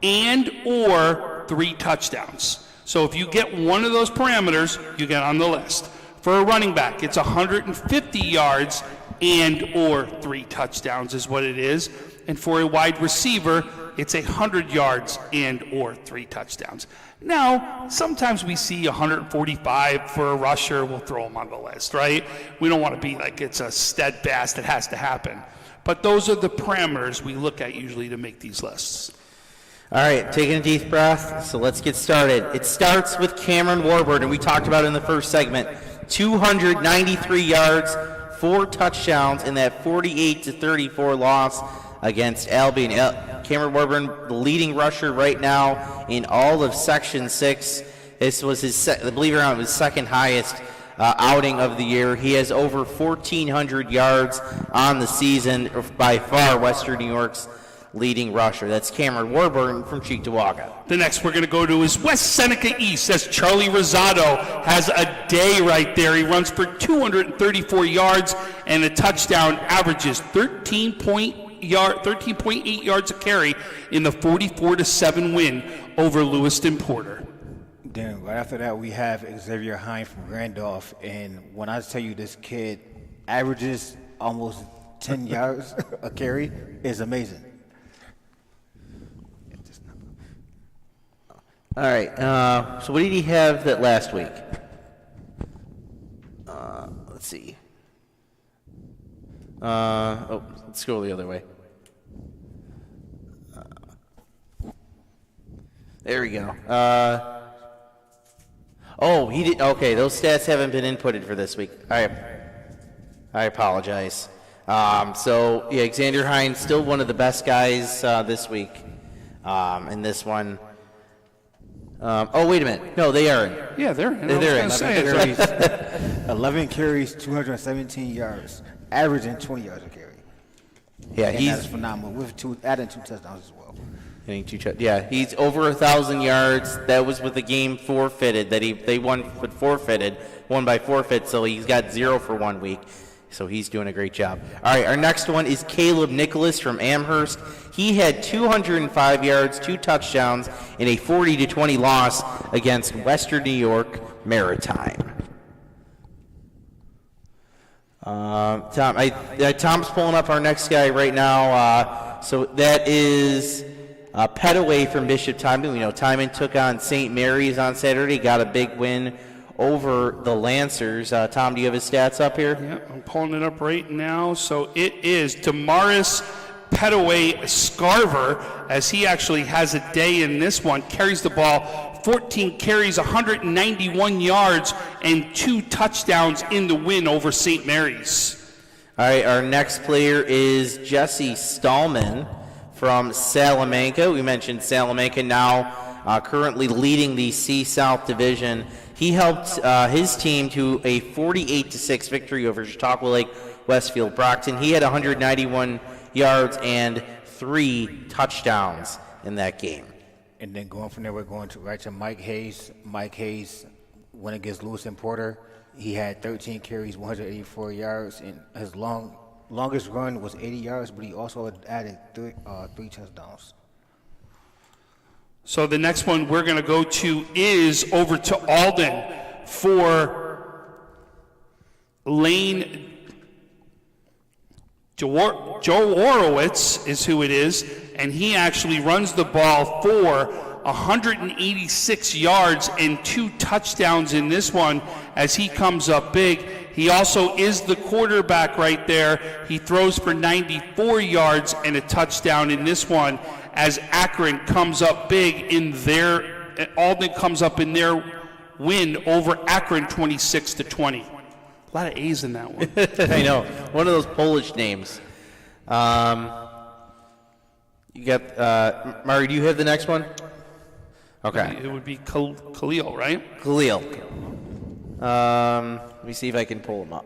and or 3 touchdowns. So if you get one of those parameters, you get on the list. For a running back, it's 150 yards and or 3 touchdowns is what it is. And for a wide receiver, it's 100 yards and or 3 touchdowns. Now, sometimes we see 145 for a rusher. We'll throw them on the list, right? We don't want to be like it's a steadfast, it has to happen. But those are the parameters we look at usually to make these lists. All right, taking a deep breath, so let's get started. It starts with Cameron Warbird, and we talked about it in the first segment. 293 yards, 4 touchdowns in that 48-34 loss against Albion. Cameron Warbird, the leading rusher right now in all of Section 6. This was his, believe it or not, his second highest outing of the year. He has over 1,400 yards on the season, by far Western New York's leading rusher. That's Cameron Warbird from Cheektowaga. The next we're going to go to is West Seneca East, as Charlie Rosado has a day right there. He runs for 234 yards and a touchdown, averages 13.8 yards a carry in the 44-7 win over Lewiston Porter. Then right after that, we have Xavier Hine from Randolph, and when I tell you this kid averages almost 10 yards a carry, is amazing. All right, so what did he have that last week? Let's see. Let's go the other way. There we go. He did. Okay, those stats haven't been inputted for this week. I apologize. Xavier Hines still one of the best guys this week. In this one. Wait a minute. No, they are in. Yeah, they're in. They're in. 11 carries, 217 yards, averaging 20 yards a carry. Yeah, that's phenomenal. With adding 2 touchdowns as well. He's over 1,000 yards. That was with the game forfeited that they won, but forfeited, won by forfeit. So he's got 0 for 1 week. So he's doing a great job. All right, our next one is Caleb Nicholas from Amherst. He had 205 yards, 2 touchdowns in a 40-20 loss against Western New York Maritime. Tom's pulling up our next guy right now. So that is Petaway from Bishop Timon. We know Timon took on St. Mary's on Saturday, got a big win over the Lancers. Tom, do you have his stats up here? Yeah, I'm pulling it up right now. So it is Damaris Petaway Scarver, as he actually has a day in this one, carries the ball 14 carries, 191 yards, and 2 touchdowns in the win over St. Mary's. All right, our next player is Jesse Stallman from Salamanca. We mentioned Salamanca now currently leading the C-South Division. He helped his team to a 48-6 victory over Chautauqua Lake Westfield Brockton. He had 191 yards and 3 touchdowns in that game. And then going from there, we're going right to Mike Hayes. Mike Hayes went against Lewis and Porter. He had 13 carries, 184 yards, and his longest run was 80 yards, but he also added 3 touchdowns. So the next one we're going to go to is over to Alden for Lane Joe Horowitz is who it is, and he actually runs the ball for 186 yards and 2 touchdowns in this one as he comes up big. He also is the quarterback right there. He throws for 94 yards and a touchdown in this one as Akron comes up big in Alden comes up in their win over Akron 26-20. A lot of A's in that one. I know. One of those Polish names. You got, Mari, do you have the next one? Okay. It would be Khalil, right? Khalil. Let me see if I can pull him up.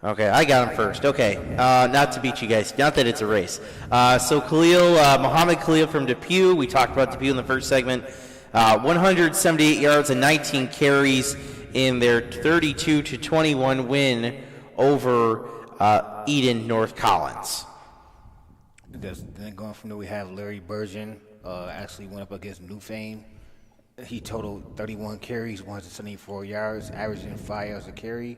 Okay, I got him first. Okay, not to beat you guys, not that it's a race. So Mohammed Khalil from Depew, we talked about Depew in the first segment. 178 yards and 19 carries in their 32-21 win over Eden North Collins. Then going from there, we have Larry Burgeon, actually went up against Newfane. He totaled 31 carries, 174 yards, averaging 5 yards a carry.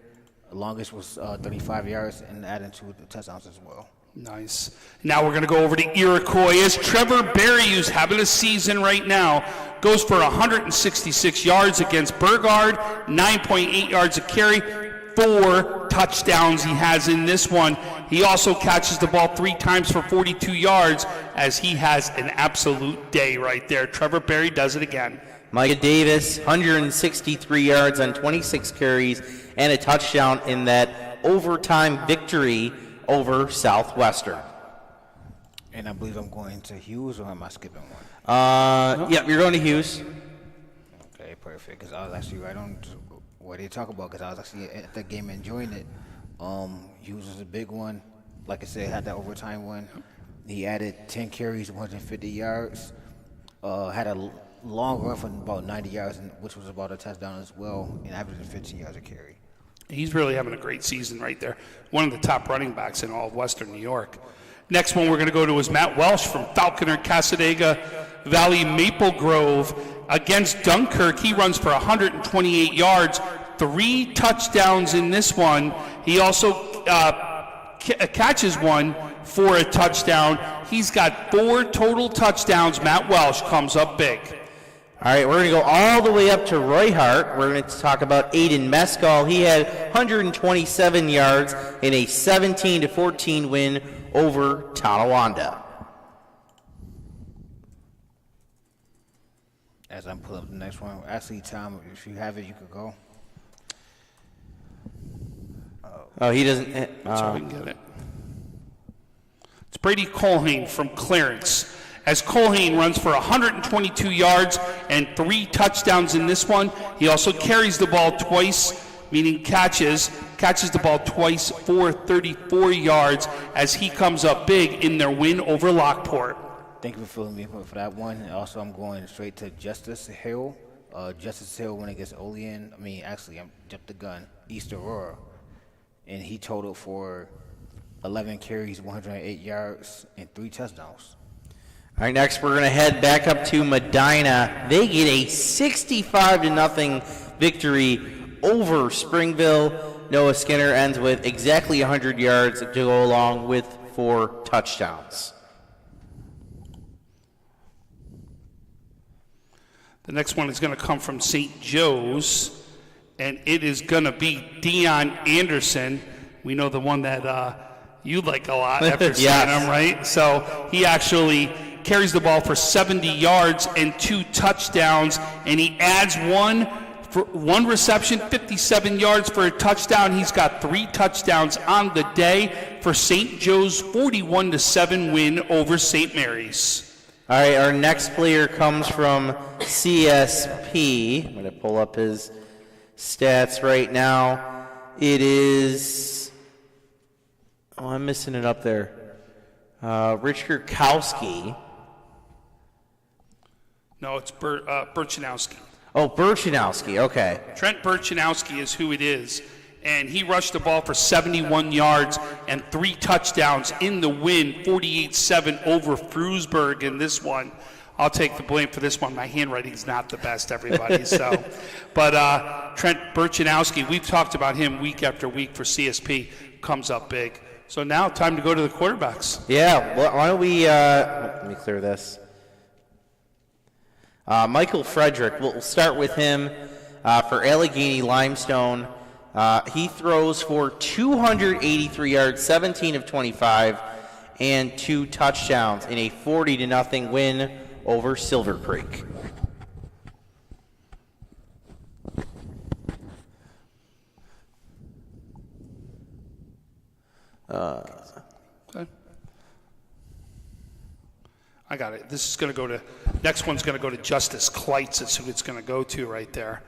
The longest was 35 yards and adding 2 touchdowns as well. Nice. Now we're going to go over to Iroquois as Trevor Berry, who's having a season right now, goes for 166 yards against Burgard, 9.8 yards a carry, 4 touchdowns he has in this one. He also catches the ball 3 times for 42 yards as he has an absolute day right there. Trevor Berry does it again. Micah Davis, 163 yards on 26 carries and a touchdown in that overtime victory over Southwestern. And I believe I'm going to Hughes, or am I skipping one? Yeah, you're going to Hughes. Okay, perfect, because I was actually right on what they talk about, because I was actually at the game enjoying it. Hughes was a big one. Like I said, had that overtime one. He added 10 carries, 150 yards. Had a long run for about 90 yards, which was about a touchdown as well, and averaging 15 yards a carry. He's really having a great season right there. One of the top running backs in all of Western New York. Next one we're going to go to is Matt Welsh from Falconer, Casadega Valley, Maple Grove. Against Dunkirk, he runs for 128 yards, 3 touchdowns in this one. He also catches one for a touchdown. He's got 4 total touchdowns. Matt Welsh comes up big. All right, we're going to go all the way up to Roy Hart. We're going to talk about Aiden Mescal. He had 127 yards in a 17-14 win over Tonawanda. As I'm pulling up the next one, actually, Tom, if you have it, you could go. Oh, he doesn't. So we can get it. It's Brady Colhane from Clarence. As Colhane runs for 122 yards and 3 touchdowns in this one. He also carries the ball twice, meaning catches the ball twice for 34 yards as he comes up big in their win over Lockport. Thank you for filling me in for that one. And also, I'm going straight to Justice Hill. Justice Hill went against Olean. Actually, I jumped the gun. East Aurora. And he totaled for 11 carries, 108 yards, and 3 touchdowns. All right, next we're going to head back up to Medina. They get a 65-0 victory over Springville. Noah Skinner ends with exactly 100 yards to go along with 4 touchdowns. The next one is going to come from St. Joe's, and it is going to be Dion Anderson. We know the one that you like a lot after seeing him, right? So he actually carries the ball for 70 yards and 2 touchdowns, and he adds one reception, 57 yards for a touchdown. He's got 3 touchdowns on the day for St. Joe's 41-7 win over St. Mary's. All right, our next player comes from CSP. I'm going to pull up his stats right now. It is, I'm missing it up there. Rich Kurkowski. No, it's Burchanowski. Oh, Burchanowski, okay. Trent Burchanowski is who it is, and he rushed the ball for 71 yards and 3 touchdowns in the win, 48-7 over Frewsburg in this one. I'll take the blame for this one. My handwriting's not the best, everybody. So, but Trent Burchanowski, we've talked about him week after week for CSP, comes up big. So now time to go to the quarterbacks. Yeah, well, why don't we, let me clear this. Michael Frederick, we'll start with him for Allegheny Limestone. He throws for 283 yards, 17 of 25, and 2 touchdowns in a 40-0 win over Silver Creek. Okay. I got it. This is going to go to, next one's going to go to Justice Kleitz. That's who it's going to go to right there.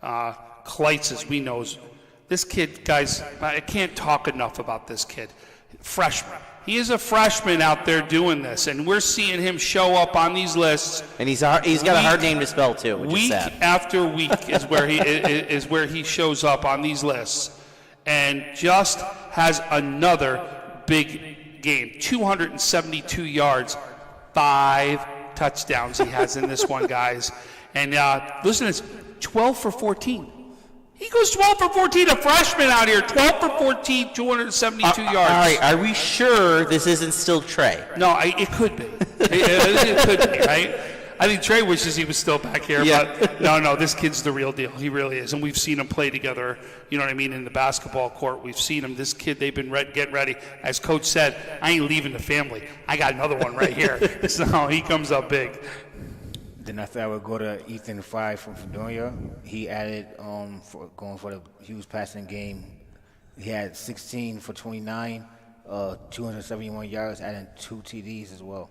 Kleitz, as we know, this kid, guys, I can't talk enough about this kid. Freshman. He is a freshman out there doing this, and we're seeing him show up on these lists. And he's got a hard name to spell too. Week after week is where he shows up on these lists, and just has another big game. 272 yards, 5 touchdowns he has in this one, guys. And listen to this, 12 for 14. He goes 12 for 14, a freshman out here, 12 for 14, 272 yards. All right, are we sure this isn't still Trey? No, it could be. It could be, right? I think Trey wishes he was still back here, but no, this kid's the real deal. He really is, and we've seen him play together, you know what I mean, in the basketball court. We've seen him. This kid, they've been getting ready. As Coach said, I ain't leaving the family. I got another one right here. So he comes up big. Then I thought I would go to Ethan Fry from Fredonia. He added, going for the huge passing game, he had 16 for 29, 271 yards, adding 2 TDs as well.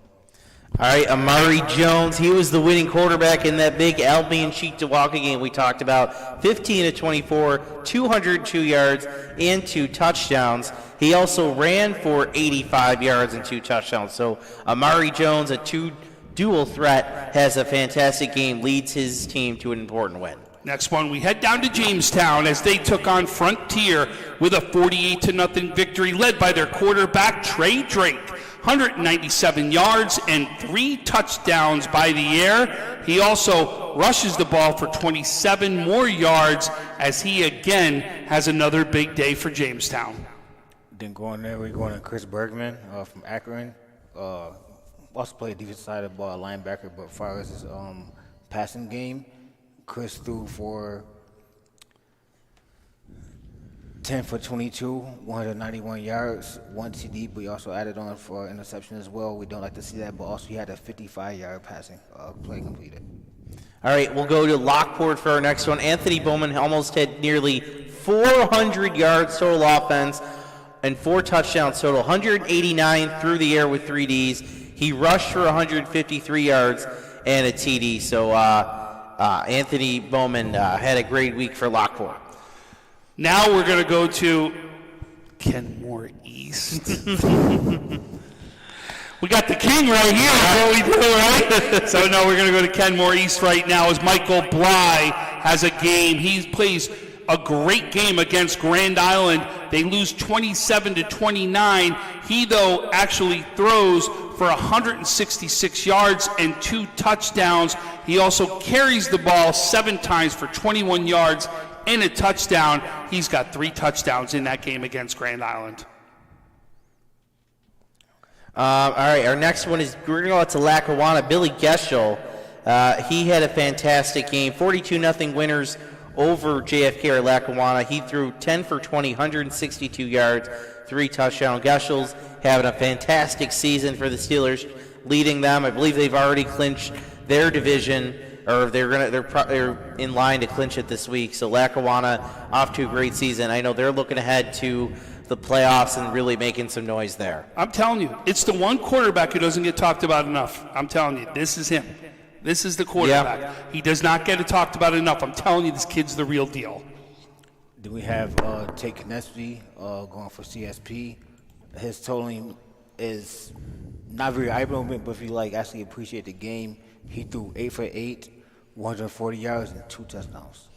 All right, Amari Jones, he was the winning quarterback in that big Albion Cheektowaga game we talked about. 15 of 24, 202 yards, and 2 touchdowns. He also ran for 85 yards and 2 touchdowns. So Amari Jones, a dual threat, has a fantastic game, leads his team to an important win. Next one, we head down to Jamestown as they took on Frontier with a 48-0 victory led by their quarterback, Trey Drake. 197 yards and 3 touchdowns by the air. He also rushes the ball for 27 more yards as he again has another big day for Jamestown. Then going there, we're going to Chris Bergman from Akron. Also played defensive side of the ball, linebacker, but as far as his passing game, Chris threw for 10 for 22, 191 yards, 1 TD, but he also added on for interception as well. We don't like to see that, but also he had a 55-yard passing play completed. All right, we'll go to Lockport for our next one. Anthony Bowman almost had nearly 400 yards total offense and 4 touchdowns total, 189 through the air with 3 Ds. He rushed for 153 yards and a TD. So Anthony Bowman had a great week for Lockport. Now we're going to go to Kenmore East. We got the king right here. That's what we do, right? So, no, we're going to go to Kenmore East right now as Michael Bly has a game. He plays a great game against Grand Island. They lose 27-29. He, though, actually throws for 166 yards and 2 touchdowns. He also carries the ball 7 times for 21 yards and a touchdown. He's got 3 touchdowns in that game against Grand Island. All right, our next one is, we're going to go out to Lackawanna. Billy Geschel, he had a fantastic game, 42-0 winners over JFK or Lackawanna. He threw 10 for 20, 162 yards, 3 touchdowns. Geschel's having a fantastic season for the Steelers, leading them. I believe they've already clinched their division, or they're in line to clinch it this week. So Lackawanna off to a great season. I know they're looking ahead to the playoffs and really making some noise there. I'm telling you, it's the one quarterback who doesn't get talked about enough. I'm telling you, this is him. This is the quarterback. Yeah. He does not get it talked about enough. I'm telling you, this kid's the real deal. Then we have Tate Knesby going for CSP. His totaling is not very eye-opening, but if you actually appreciate the game, he threw 8 for 8, 140 yards and 2 touchdowns.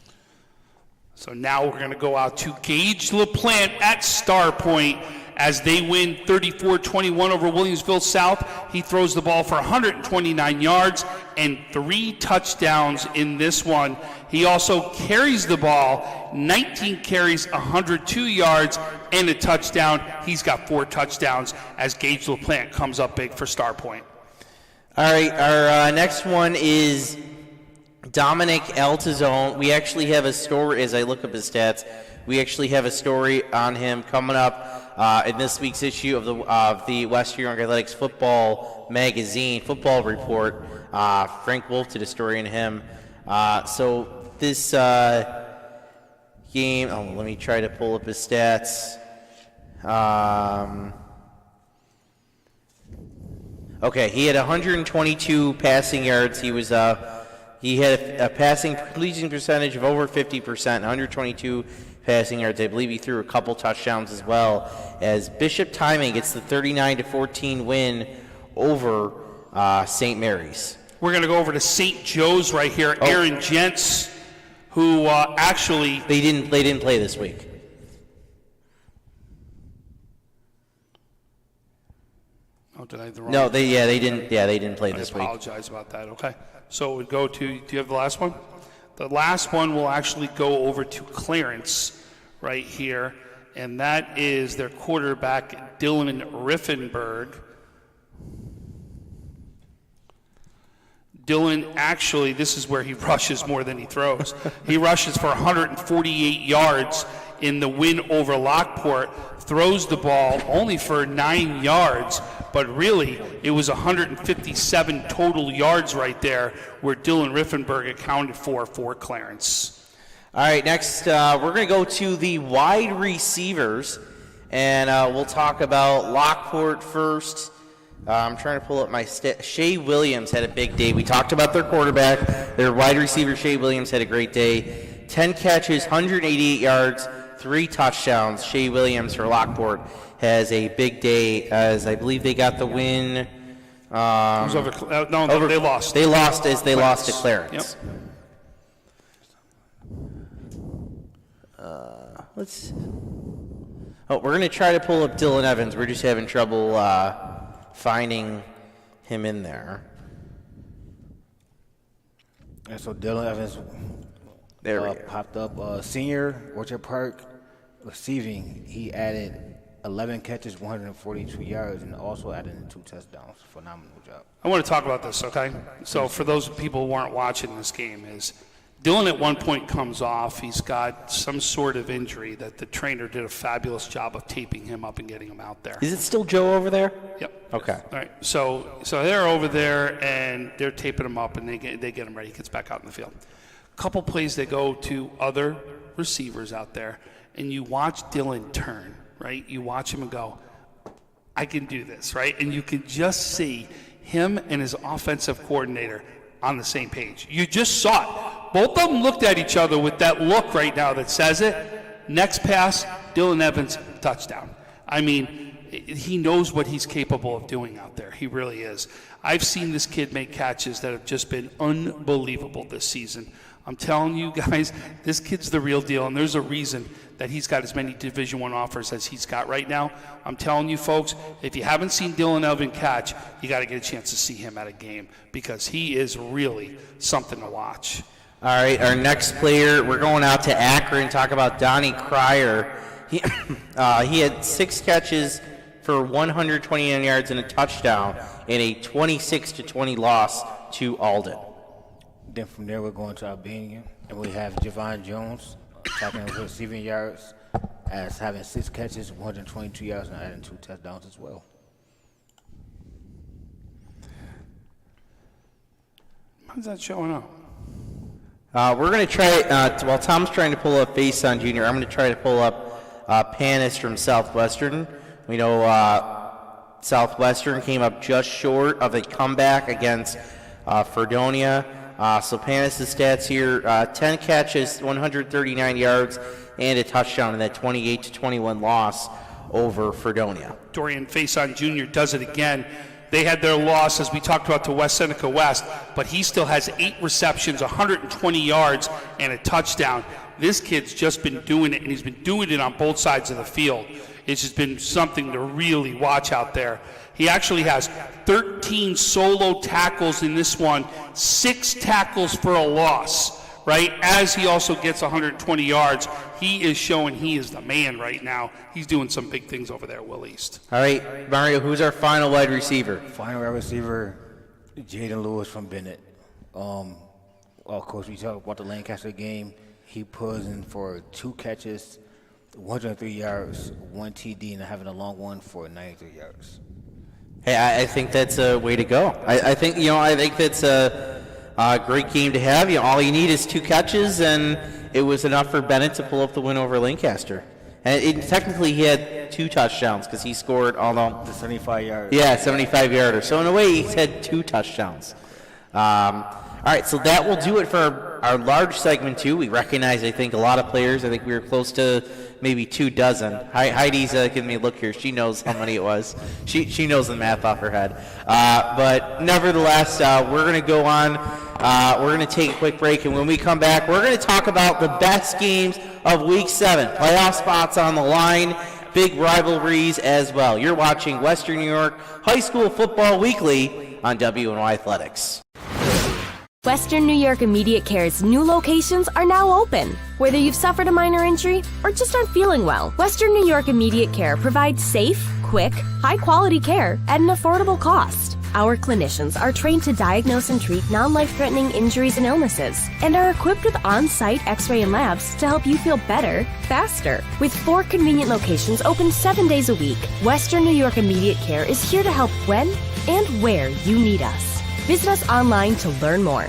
So now we're going to go out to Gage LaPlante at Star Point as they win 34-21 over Williamsville South. He throws the ball for 129 yards and 3 touchdowns in this one. He also carries the ball, 19 carries, 102 yards, and a touchdown. He's got 4 touchdowns as Gage LaPlante comes up big for Star Point. All right, our next one is Dominic Eltazon. We actually have a story, as I look up his stats, we actually have a story on him coming up in this week's issue of the Western New York Athletics Football Magazine, Football Report. Frank Wolf did a story on him. So this game, let me try to pull up his stats. Okay, he had 122 passing yards. He had a passing completion percentage of over 50%, 122 passing yards. I believe he threw a couple touchdowns as well, as Bishop Timing gets the 39-14 win over St. Mary's. We're going to go over to St. Joe's right here. Aaron Gents, who actually... They didn't play this week. Oh, did I have the wrong? No, they didn't play this week. I apologize about that. Okay. So we go to, do you have the last one? The last one will actually go over to Clarence right here, and that is their quarterback, Dylan Riffenberg. Dylan, actually, this is where he rushes more than he throws. He rushes for 148 yards in the win over Lockport, throws the ball only for 9 yards, but really it was 157 total yards right there where Dylan Riffenberg accounted for Clarence. All right, next we're going to go to the wide receivers, and we'll talk about Lockport first. I'm trying to pull up my Shea Williams had a big day. We talked about their quarterback. Their wide receiver, Shea Williams, had a great day. 10 catches, 188 yards, 3 touchdowns. Shea Williams for Lockport has a big day, as I believe they got the win. It was they lost. They lost to Clarence. Yep. We're going to try to pull up Dylan Evans. We're just having trouble finding him in there. And so Dylan Evans popped up. Senior, Orchard Park, receiving. He added 11 catches, 142 yards, and also added 2 touchdowns. Phenomenal job. I want to talk about this, okay? So for those people who weren't watching this game, is Dylan at one point comes off. He's got some sort of injury that the trainer did a fabulous job of taping him up and getting him out there. Is it still Joe over there? Yep. Okay. All right. So they're over there, and they're taping him up, and they get him ready. He gets back out in the field. A couple plays, they go to other receivers out there, and you watch Dylan turn, right? You watch him and go, I can do this, right? And you can just see him and his offensive coordinator on the same page. You just saw it. Both of them looked at each other with that look right now that says it. Next pass, Dylan Evans, touchdown. I mean, he knows what he's capable of doing out there. He really is. I've seen this kid make catches that have just been unbelievable this season. I'm telling you guys, this kid's the real deal, and there's a reason that he's got as many Division I offers as he's got right now. I'm telling you, folks, if you haven't seen Dylan Elvin catch, you got to get a chance to see him at a game because he is really something to watch. All right, our next player, we're going out to Akron, talk about Donnie Cryer. He had 6 catches for 129 yards and a touchdown in a 26-20 loss to Alden. Then from there, we're going to Albania, and we have Javon Jones attacking with receiving yards as having 6 catches, 122 yards, and adding 2 touchdowns as well. How's that showing up? We're going to try, while Tom's trying to pull up Faison Jr., I'm going to try to pull up Panis from Southwestern. We know Southwestern came up just short of a comeback against Fredonia. So Panis' stats here, 10 catches, 139 yards, and a touchdown in that 28-21 loss over Fredonia. Dorian Faison Jr. does it again. They had their loss, as we talked about, to West Seneca West, but he still has 8 receptions, 120 yards, and a touchdown. This kid's just been doing it, and he's been doing it on both sides of the field. It's just been something to really watch out there. He actually has 13 solo tackles in this one, 6 tackles for a loss, right? As he also gets 120 yards, he is showing he is the man right now. He's doing some big things over there at Will East. All right, Mario, who's our final wide receiver? Final wide receiver, Jayden Lewis from Bennett. Of course, we talk about the Lancaster game. He pulls in for 2 catches, 103 yards, 1 TD, and having a long one for 93 yards. Hey, I think that's a way to go. I think that's a great game to have. All you need is 2 catches, and it was enough for Bennett to pull up the win over Lancaster. And technically, he had 2 touchdowns because he scored, although the 75 yards. Yeah, 75-yarder. So in a way, he's had 2 touchdowns. All right, so that will do it for our large segment 2. We recognize, I think, a lot of players. I think we were close to maybe 24. Heidi's giving me a look here. She knows how many it was. She knows the math off her head. But nevertheless, we're going to go on. We're going to take a quick break, and when we come back, we're going to talk about the best games of Week 7. Playoff spots on the line, big rivalries as well. You're watching Western New York High School Football Weekly on WNY Athletics. Western New York Immediate Care's new locations are now open. Whether you've suffered a minor injury or just aren't feeling well, Western New York Immediate Care provides safe, quick, high-quality care at an affordable cost. Our clinicians are trained to diagnose and treat non-life-threatening injuries and illnesses and are equipped with on-site x-ray and labs to help you feel better, faster. With 4 convenient locations open 7 days a week, Western New York Immediate Care is here to help when and where you need us. Visit us online to learn more.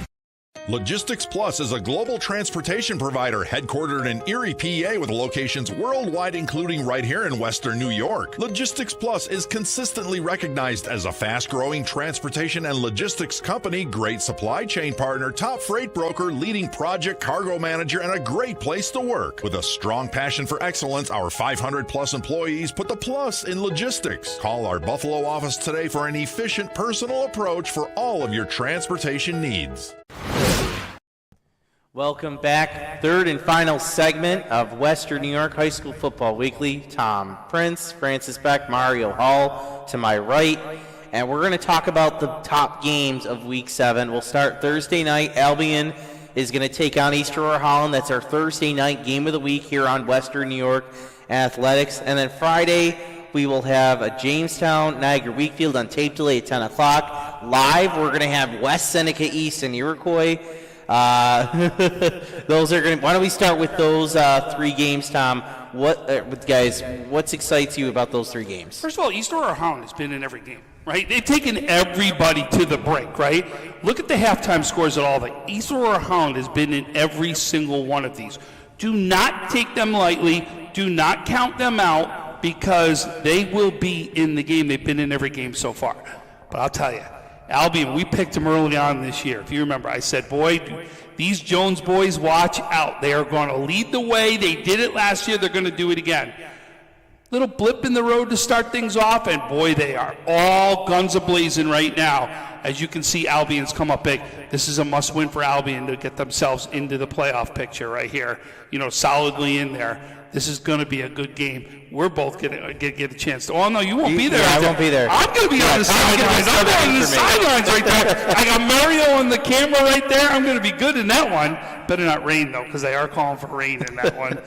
Logistics Plus is a global transportation provider headquartered in Erie, PA, with locations worldwide, including right here in Western New York. Logistics Plus is consistently recognized as a fast-growing transportation and logistics company, great supply chain partner, top freight broker, leading project cargo manager, and a great place to work. With a strong passion for excellence, our 500-plus employees put the plus in logistics. Call our Buffalo office today for an efficient, personal approach for all of your transportation needs. Welcome back. Third and final segment of Western New York High School Football Weekly. Tom Prince, Francis Beck, Mario Hall to my right. And we're going to talk about the top games of Week 7. We'll start Thursday night. Albion is going to take on East Aurora Holland. That's our Thursday night game of the week here on Western New York Athletics. And then Friday, we will have a Jamestown, Niagara Wakefield on tape delay at 10 o'clock. Live, we're going to have West Seneca East and Iroquois. Those are going to. Why don't we start with those 3 games, Tom? What excites you about those 3 games? First of all, East Aurora Holland has been in every game, right? They've taken everybody to the break, right? Look at the halftime scores at all. The East Aurora Holland has been in every single one of these. Do not take them lightly. Do not count them out because they will be in the game. They've been in every game so far. But I'll tell you, Albion, we picked them early on this year. If you remember, I said, boy, these Jones boys, watch out. They are going to lead the way. They did it last year. They're going to do it again. Little blip in the road to start things off, and boy, they are all guns a-blazing right now. As you can see, Albion's come up big. This is a must-win for Albion to get themselves into the playoff picture right here, solidly in there. This is going to be a good game. We're both going to get a chance to. Oh, no, you won't be there. Yeah, I won't be there. I'm going to be on the sidelines. I'm going on the sidelines right there. I got Mario on the camera right there. I'm going to be good in that one. Better not rain, though, because they are calling for rain in that one.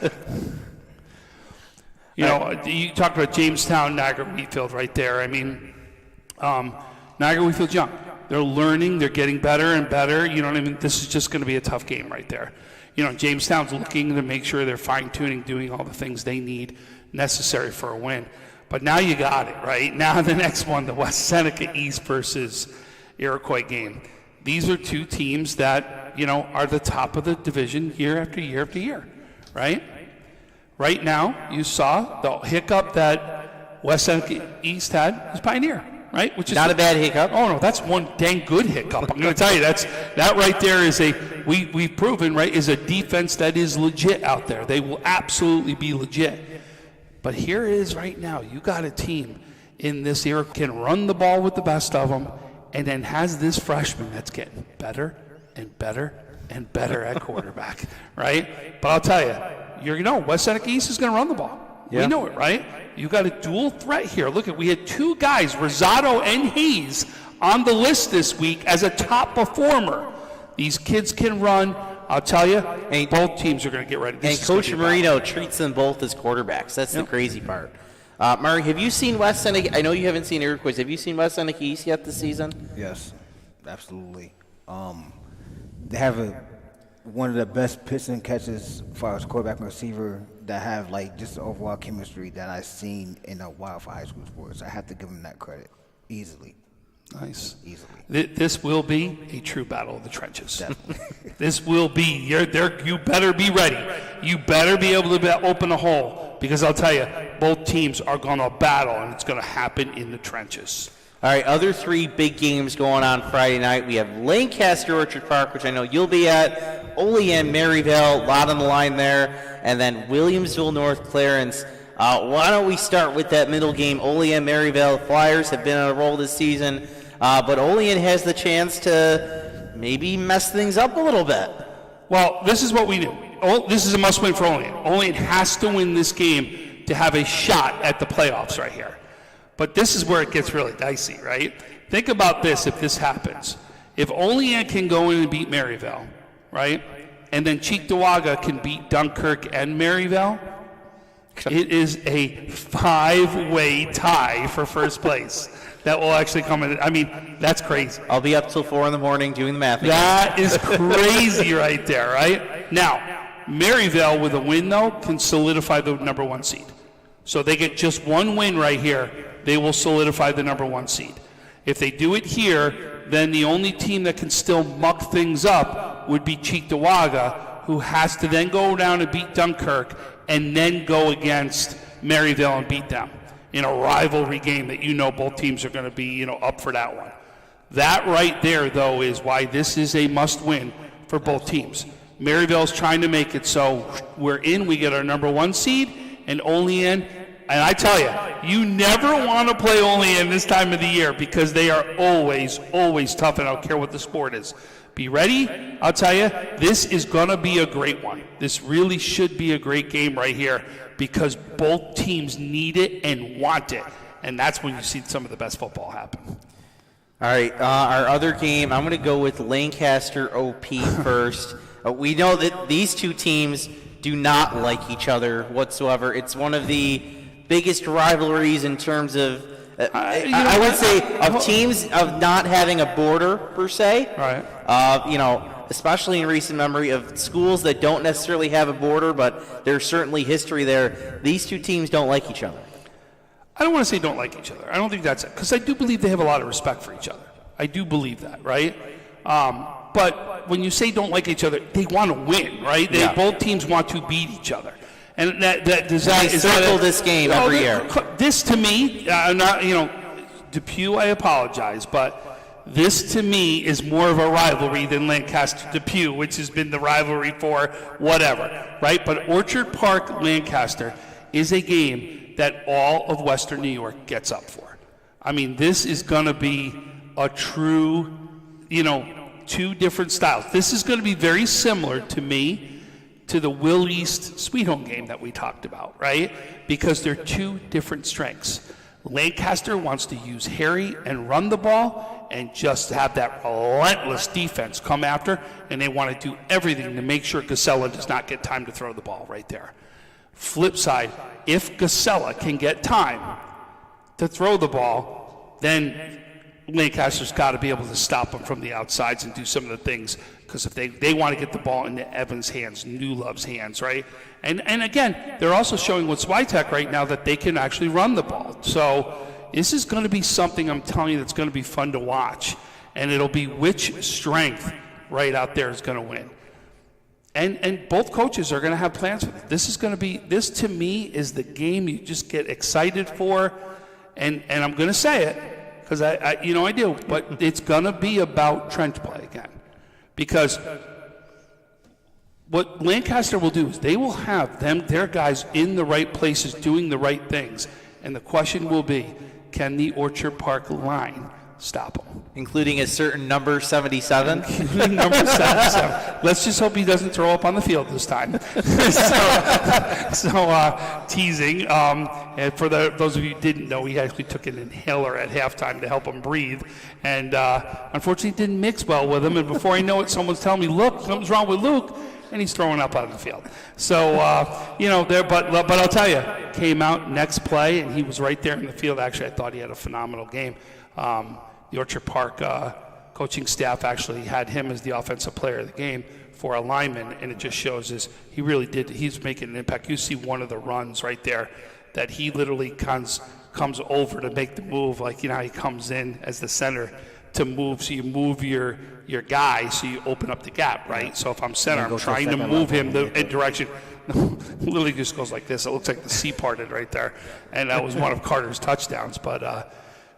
You talked about Jamestown, Niagara Wheatfield right there. I mean, Niagara Wheatfield's young. They're learning. They're getting better and better. You know what I mean? This is just going to be a tough game right there. Jamestown's looking to make sure they're fine-tuning, doing all the things they need necessary for a win. But now you got it, right? Now the next one, the West Seneca East versus Iroquois game. These are two teams that, are the top of the division year after year after year, right? Right now, you saw the hiccup that West Seneca East had was Pioneer, right? Which is not a bad hiccup. Oh no, that's one dang good hiccup. I'm going to tell you, that right there is we've proven, right, is a defense that is legit out there. They will absolutely be legit. But here it is right now. You got a team in this era can run the ball with the best of them, and then has this freshman that's getting better and better and better at quarterback, right? But I'll tell you, West Seneca East is going to run the ball. Yeah. We know it, right? You got a dual threat here. Look, we had two guys, Rosado and Hayes, on the list this week as a top performer. These kids can run. I'll tell you, both teams are going to get ready. And Coach Marino treats them both as quarterbacks. That's the crazy part. Murray, have you seen West Seneca? I know you haven't seen Iroquois. Have you seen West Seneca East yet this season? Yes, absolutely. They have one of the best pitch and catches as far as quarterback and receiver that have just the overall chemistry that I've seen in a while for high school sports. I have to give them that credit easily. Nice. Easily. This will be a true battle of the trenches. Definitely. This will be. You better be ready. You better be able to open a hole, because I'll tell you, both teams are going to battle, and it's going to happen in the trenches. All right, other three big games going on Friday night. We have Lancaster Orchard Park, which I know you'll be at, Olean, Maryville, a lot on the line there, and then Williamsville, North Clarence. Why don't we start with that middle game, Olean, Maryville. Flyers have been on a roll this season, but Olean has the chance to maybe mess things up a little bit. Well, this is what we do. This is a must-win for Olean. Olean has to win this game to have a shot at the playoffs right here. But this is where it gets really dicey, right? Think about this if this happens. If Olean can go in and beat Maryville, right, and then Cheektowaga can beat Dunkirk and Maryville, it is a 5-way tie for first place that will actually come in. I mean, that's crazy. I'll be up till 4 in the morning doing the math again. That is crazy right there, right? Now, Maryville with a win, though, can solidify the number 1 seed. So they get just one win right here, they will solidify the number 1 seed. If they do it here, then the only team that can still muck things up would be Cheektowaga, who has to then go down and beat Dunkirk and then go against Maryville and beat them in a rivalry game that both teams are going to be up for that one. That right there, though, is why this is a must-win for both teams. Maryville's trying to make it so we're in, we get our number 1 seed, and Olean. And I tell you never want to play Olean this time of the year because they are always, always tough, and I don't care what the sport is. Be ready. I'll tell you, this is going to be a great one. This really should be a great game right here because both teams need it and want it. And that's when you see some of the best football happen. All right, our other game, I'm going to go with Lancaster OP first. We know that these two teams do not like each other whatsoever. It's one of the biggest rivalries in terms of, I would say, of teams of not having a border, per se. Right. Especially in recent memory of schools that don't necessarily have a border, but there's certainly history there. These two teams don't like each other. I don't want to say don't like each other. I don't think that's it, because I do believe they have a lot of respect for each other. I do believe that, right? But when you say don't like each other, they want to win, right? Both teams want to beat each other. And they circle this game every year. This to me, Depew, I apologize, but this to me is more of a rivalry than Lancaster-Depew, which has been the rivalry for whatever, right? But Orchard Park-Lancaster is a game that all of Western New York gets up for. I mean, this is going to be a true, two different styles. This is going to be very similar to me to the Will East Sweet Home game that we talked about, right? Because they're two different strengths. Lancaster wants to use Harry and run the ball and just have that relentless defense come after, and they want to do everything to make sure Gasella does not get time to throw the ball right there. Flip side, if Gasella can get time to throw the ball, then Lancaster's got to be able to stop him from the outsides and do some of the things, because if they want to get the ball into Evans' hands, Newlove's hands, right? And again, they're also showing with Switek right now that they can actually run the ball. So this is going to be something, I'm telling you, that's going to be fun to watch. And it'll be which strength right out there is going to win. And both coaches are going to have plans for this. This to me is the game you just get excited for. And I'm going to say it because I do, but it's going to be about trench play again. Because what Lancaster will do is they will have their guys in the right places doing the right things. And the question will be, can the Orchard Park line stop him? Including a certain number 77? Number 77. Let's just hope he doesn't throw up on the field this time. Teasing. And for those of you who didn't know, he actually took an inhaler at halftime to help him breathe. And unfortunately, it didn't mix well with him. And before I know it, someone's telling me, look, something's wrong with Luke. And he's throwing up on the field. So, but I'll tell you, came out next play, and he was right there in the field. Actually, I thought he had a phenomenal game. The Orchard Park coaching staff actually had him as the offensive player of the game for a lineman, and it just shows he really did. He's making an impact. You see one of the runs right there that he literally comes over to make the move, like how he comes in as the center to move. So you move your guy, so you open up the gap, right? So if I'm center, I'm trying to move him in direction. Literally just goes like this. It looks like the sea parted right there, and that was one of Carter's touchdowns. But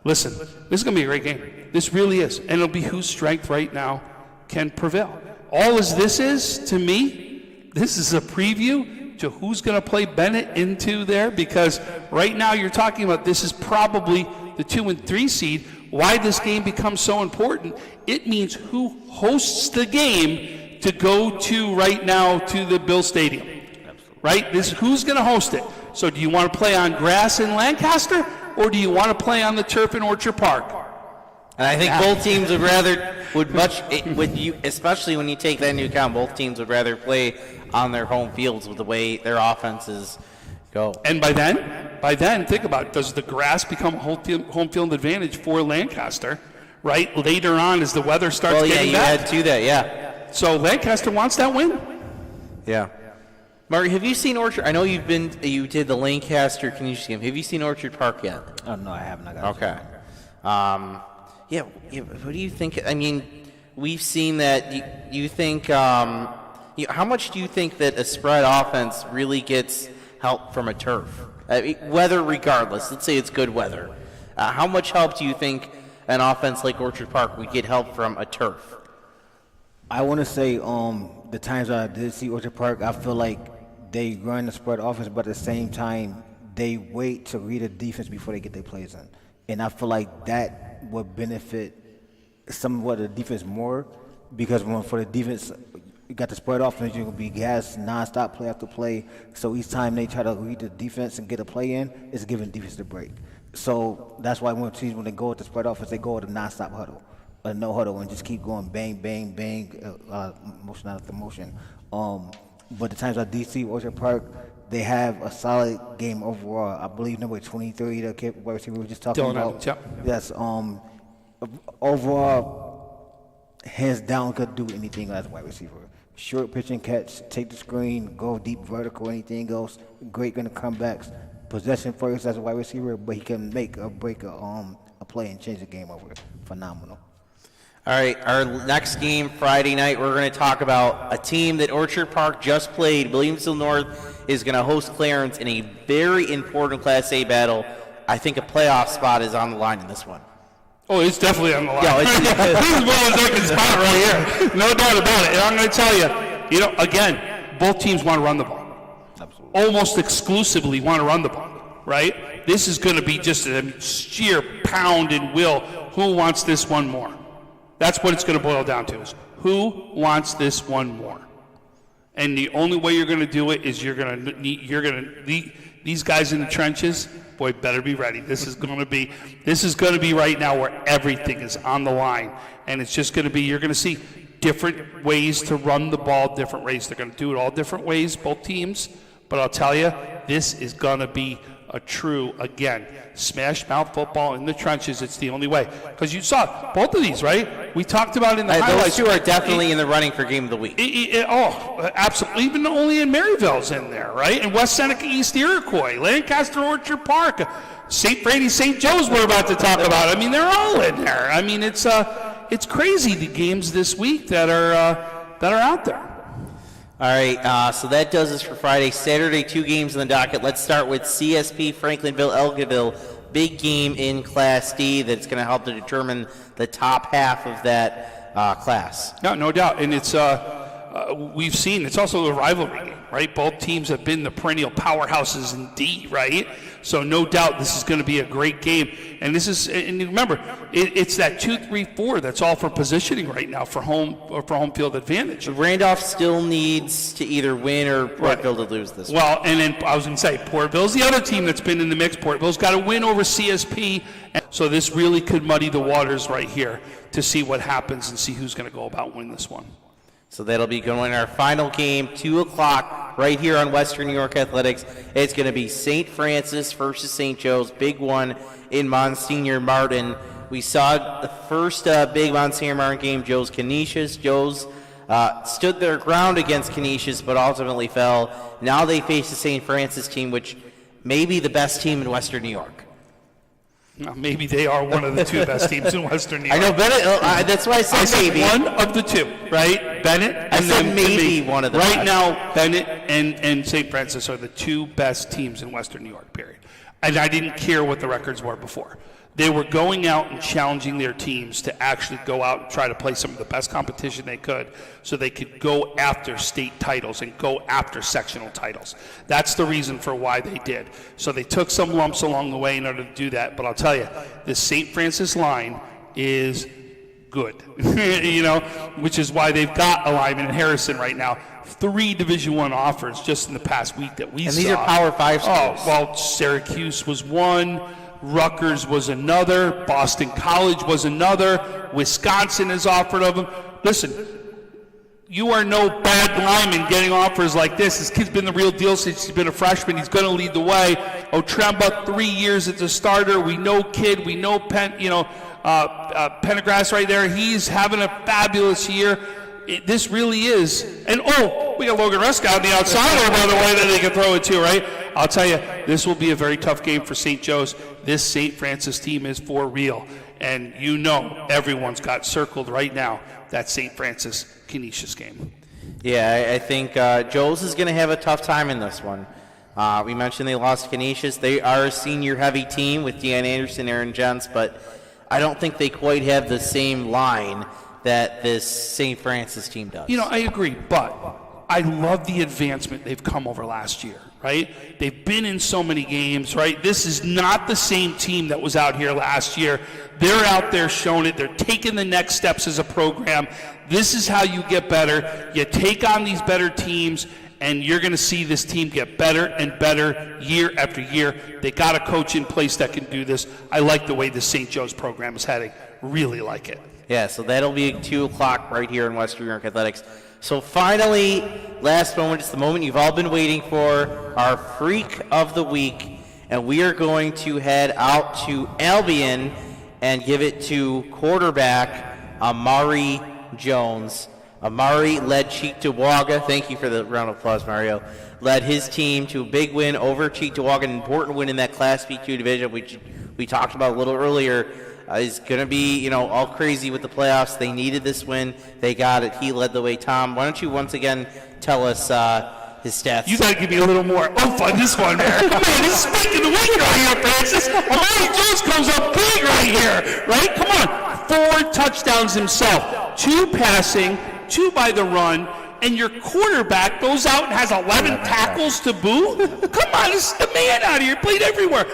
listen, this is going to be a great game. This really is. And it'll be whose strength right now can prevail. All as this is, to me, this is a preview to who's going to play Bennett into there, because right now you're talking about this is probably the 2 and 3 seed. Why this game becomes so important, it means who hosts the game to go to right now to the Bill Stadium. Right? This who's going to host it. So do you want to play on grass in Lancaster, or do you want to play on the turf in Orchard Park? And I think both teams especially when you take that into account, both teams would rather play on their home fields with the way their offenses go. And by then, think about it. Does the grass become a home field advantage for Lancaster, right? Later on as the weather starts getting back. Add to that, yeah. So Lancaster wants that win. Yeah. Mark, have you seen Orchard? I know you did the Lancaster Canisius game. Have you seen Orchard Park yet? Oh, no, I haven't. Okay. What do you think? I mean, we've seen that. You think, how much do you think that a spread offense really gets help from a turf? Weather regardless. Let's say it's good weather. How much help do you think an offense like Orchard Park would get help from a turf? I want to say the times I did see Orchard Park, I feel like they run the spread offense, but at the same time, they wait to read the defense before they get their plays in. And I feel like that would benefit somewhat the defense more, because for the defense, you got the spread offense, you're going to be gas, nonstop play after play. So each time they try to read the defense and get a play in, it's giving defense the break. So that's why when they go with the spread offense, they go with a nonstop huddle, a no huddle, and just keep going bang, bang, bang, motion after motion. But the times I did see Orchard Park, they have a solid game overall. I believe number 23, the wide receiver we were just talking about. Yes. Overall, hands down, could do anything as a wide receiver. Short pitch and catch, take the screen, go deep vertical, anything else. Great in the comebacks. Possession first as a wide receiver, but he can make or break a play and change the game over. Phenomenal. All right, our next game Friday night, we're going to talk about a team that Orchard Park just played. Williamsville North is going to host Clarence in a very important Class A battle. I think a playoff spot is on the line in this one. Oh, it's definitely on the line. Yeah, this is one of the second spot right here. No doubt about it. And I'm going to tell you, again, both teams want to run the ball. Absolutely. Almost exclusively want to run the ball. right? This is going to be just a sheer pound and will. Who wants this one more? That's what it's going to boil down to, is who wants this one more? And the only way you're going to do it is these guys in the trenches, boy, better be ready. This is going to be right now where everything is on the line. And it's just going to be, you're going to see different ways to run the ball, different ways. They're going to do it all different ways, both teams. But I'll tell you, this is going to be a true, again, smash mouth football in the trenches. It's the only way. Because you saw both of these, right? We talked about in the highlights. Those two are definitely in the running for game of the week. Absolutely. Even only in Maryville's in there, right? And West Seneca East Iroquois, Lancaster Orchard Park, St. Franny's, St. Joe's we're about to talk about. I mean, they're all in there. I mean, it's crazy, the games this week that are out there. All right, so that does us for Friday. Saturday, 2 games in the docket. Let's start with CSP Franklinville-Elgaville. Big game in Class D that's going to help to determine the top half of that class. No doubt. And it's we've seen it's also a rivalry game, right? Both teams have been the perennial powerhouses in D, right? So no doubt this is going to be a great game. And remember, it's that 2-3-4 that's all for positioning right now for home field advantage. Randolph still needs to either win or Portville to lose this. Well, and then I was going to say Portville's the other team that's been in the mix. Portville's got to win over CSP. So this really could muddy the waters right here to see what happens and see who's going to go about winning this one. So that'll be going our final game, 2 o'clock, right here on Western New York Athletics. It's going to be St. Francis versus St. Joe's, big one in Monsignor Martin. We saw the first big Monsignor Martin game, Joe's Canisius. Joe's stood their ground against Canisius, but ultimately fell. Now they face the St. Francis team, which may be the best team in Western New York. Maybe they are one of the 2 best teams in Western New York. I know Bennett. That's why I said maybe. One of the 2, right? Bennett. I said maybe one of the. Right now, Bennett and St. Francis are the 2 best teams in Western New York. Period. And I didn't care what the records were before. They were going out and challenging their teams to actually go out and try to play some of the best competition they could so they could go after state titles and go after sectional titles. That's the reason for why they did. So they took some lumps along the way in order to do that. But I'll tell you, the St. Francis line is good, which is why they've got a lineman in Harrison right now. 3 Division I offers just in the past week that we saw. And these are Power 5 schools. Oh, well, Syracuse was one. Rutgers was another. Boston College was another. Wisconsin has offered of them. Listen, you are no bad lineman getting offers like this. This kid's been the real deal since he's been a freshman. He's going to lead the way. Otremba, 3 years as a starter. We know Kid. We know Pendergrass right there. He's having a fabulous year. This really is. And, we got Logan Rusk out on the outside there, by the way, that they can throw it to, right? I'll tell you, this will be a very tough game for St. Joe's. This St. Francis team is for real. And everyone's got circled right now that St. Francis Canisius game. Yeah, I think Joe's is going to have a tough time in this one. We mentioned they lost Canisius. They are a senior-heavy team with Dion Anderson, Aaron Jentz, but I don't think they quite have the same line that this St. Francis team does. I agree, but I love the advancement they've come over last year, right? They've been in so many games, right? This is not the same team that was out here last year. They're out there showing it. They're taking the next steps as a program. This is how you get better. You take on these better teams, and you're going to see this team get better and better year after year. They got a coach in place that can do this. I like the way the St. Joe's program is heading. Really like it. Yeah, so that'll be 2 o'clock right here in Western New York Athletics. So finally, last moment, it's the moment you've all been waiting for, our Freak of the Week. And we are going to head out to Albion and give it to quarterback Amari Jones. Amari led Cheektowaga. Thank you for the round of applause, Mario. Led his team to a big win over Cheektowaga, an important win in that Class B2 division, which we talked about a little earlier. Is going to be, all crazy with the playoffs. They needed this win. They got it. He led the way. Tom, why don't you once again tell us his stats? You got to give me a little more oomph on this one, man. Come on, this is making the week right here, Francis. Amari Jones comes up big right here, right? Come on. 4 touchdowns himself. 2 passing, 2 by the run, and your quarterback goes out and has 11 tackles to boot? Come on, this is the man out here. He played everywhere.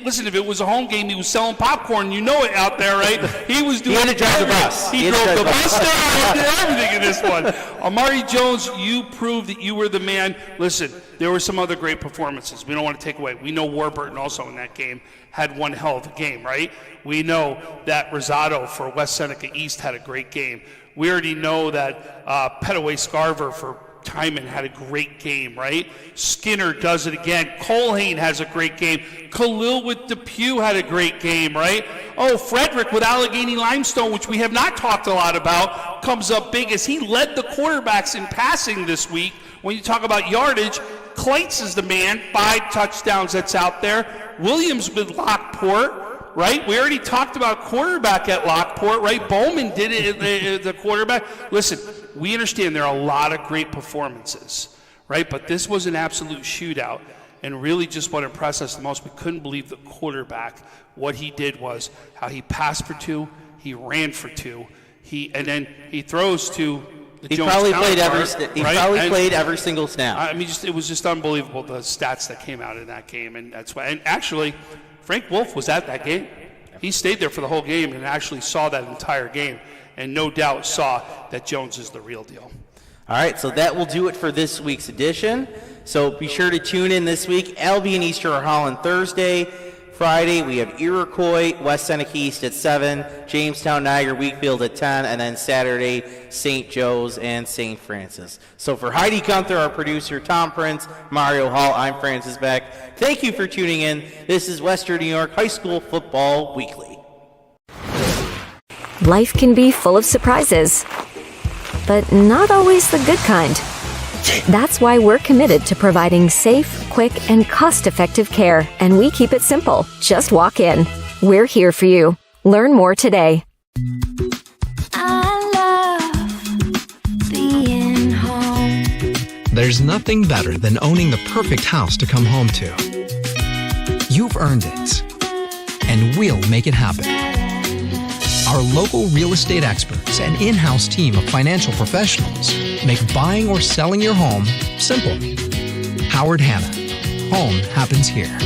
Listen, if it was a home game, he was selling popcorn. You know it out there, right? He was doing. He had to drive the bus. He drove the bus down. He did everything in this one. Amari Jones, you proved that you were the man. Listen, there were some other great performances. We don't want to take away. We know Warbird also in that game had one hell of a game, right? We know that Rosado for West Seneca East had a great game. We already know that Petaway Scarver for Timon had a great game, right? Skinner does it again. Colhane has a great game. Khalil with Depew had a great game, right? Oh, Frederick with Allegheny Limestone, which we have not talked a lot about, comes up big as he led the quarterbacks in passing this week. When you talk about yardage, Kleitz is the man, 5 touchdowns that's out there. Williams with Lockport, right? We already talked about quarterback at Lockport, right? Bowman did it, the quarterback. Listen, we understand there are a lot of great performances, right? But this was an absolute shootout. And really just what impressed us the most, we couldn't believe the quarterback. What he did was how he passed for 2, he ran for 2, and then he throws to the He Jones probably played right? played every single snap. I mean, it was just unbelievable, the stats that came out in that game. And that's why. And actually, Frank Wolf was at that game. He stayed there for the whole game and actually saw that entire game, and no doubt saw that Jones is the real deal. All right, so that will do it for this week's edition. So be sure to tune in this week. Albion Easter or Holland Thursday. Friday, we have Iroquois, West Seneca East at 7, Jamestown, Niagara, Wheatfield at 10, and then Saturday, St. Joe's and St. Francis. So for Heidi Gunther, our producer, Tom Prince, Mario Hall, I'm Francis Beck. Thank you for tuning in. This is Western New York High School Football Weekly. Life can be full of surprises, but not always the good kind. That's why we're committed to providing safe, quick, and cost-effective care, and we keep it simple. Just walk in. We're here for you. Learn more today. I love being home. There's nothing better than owning the perfect house to come home to. You've earned it, and we'll make it happen. Our local real estate experts and in-house team of financial professionals make buying or selling your home simple. Howard Hanna. Home happens here.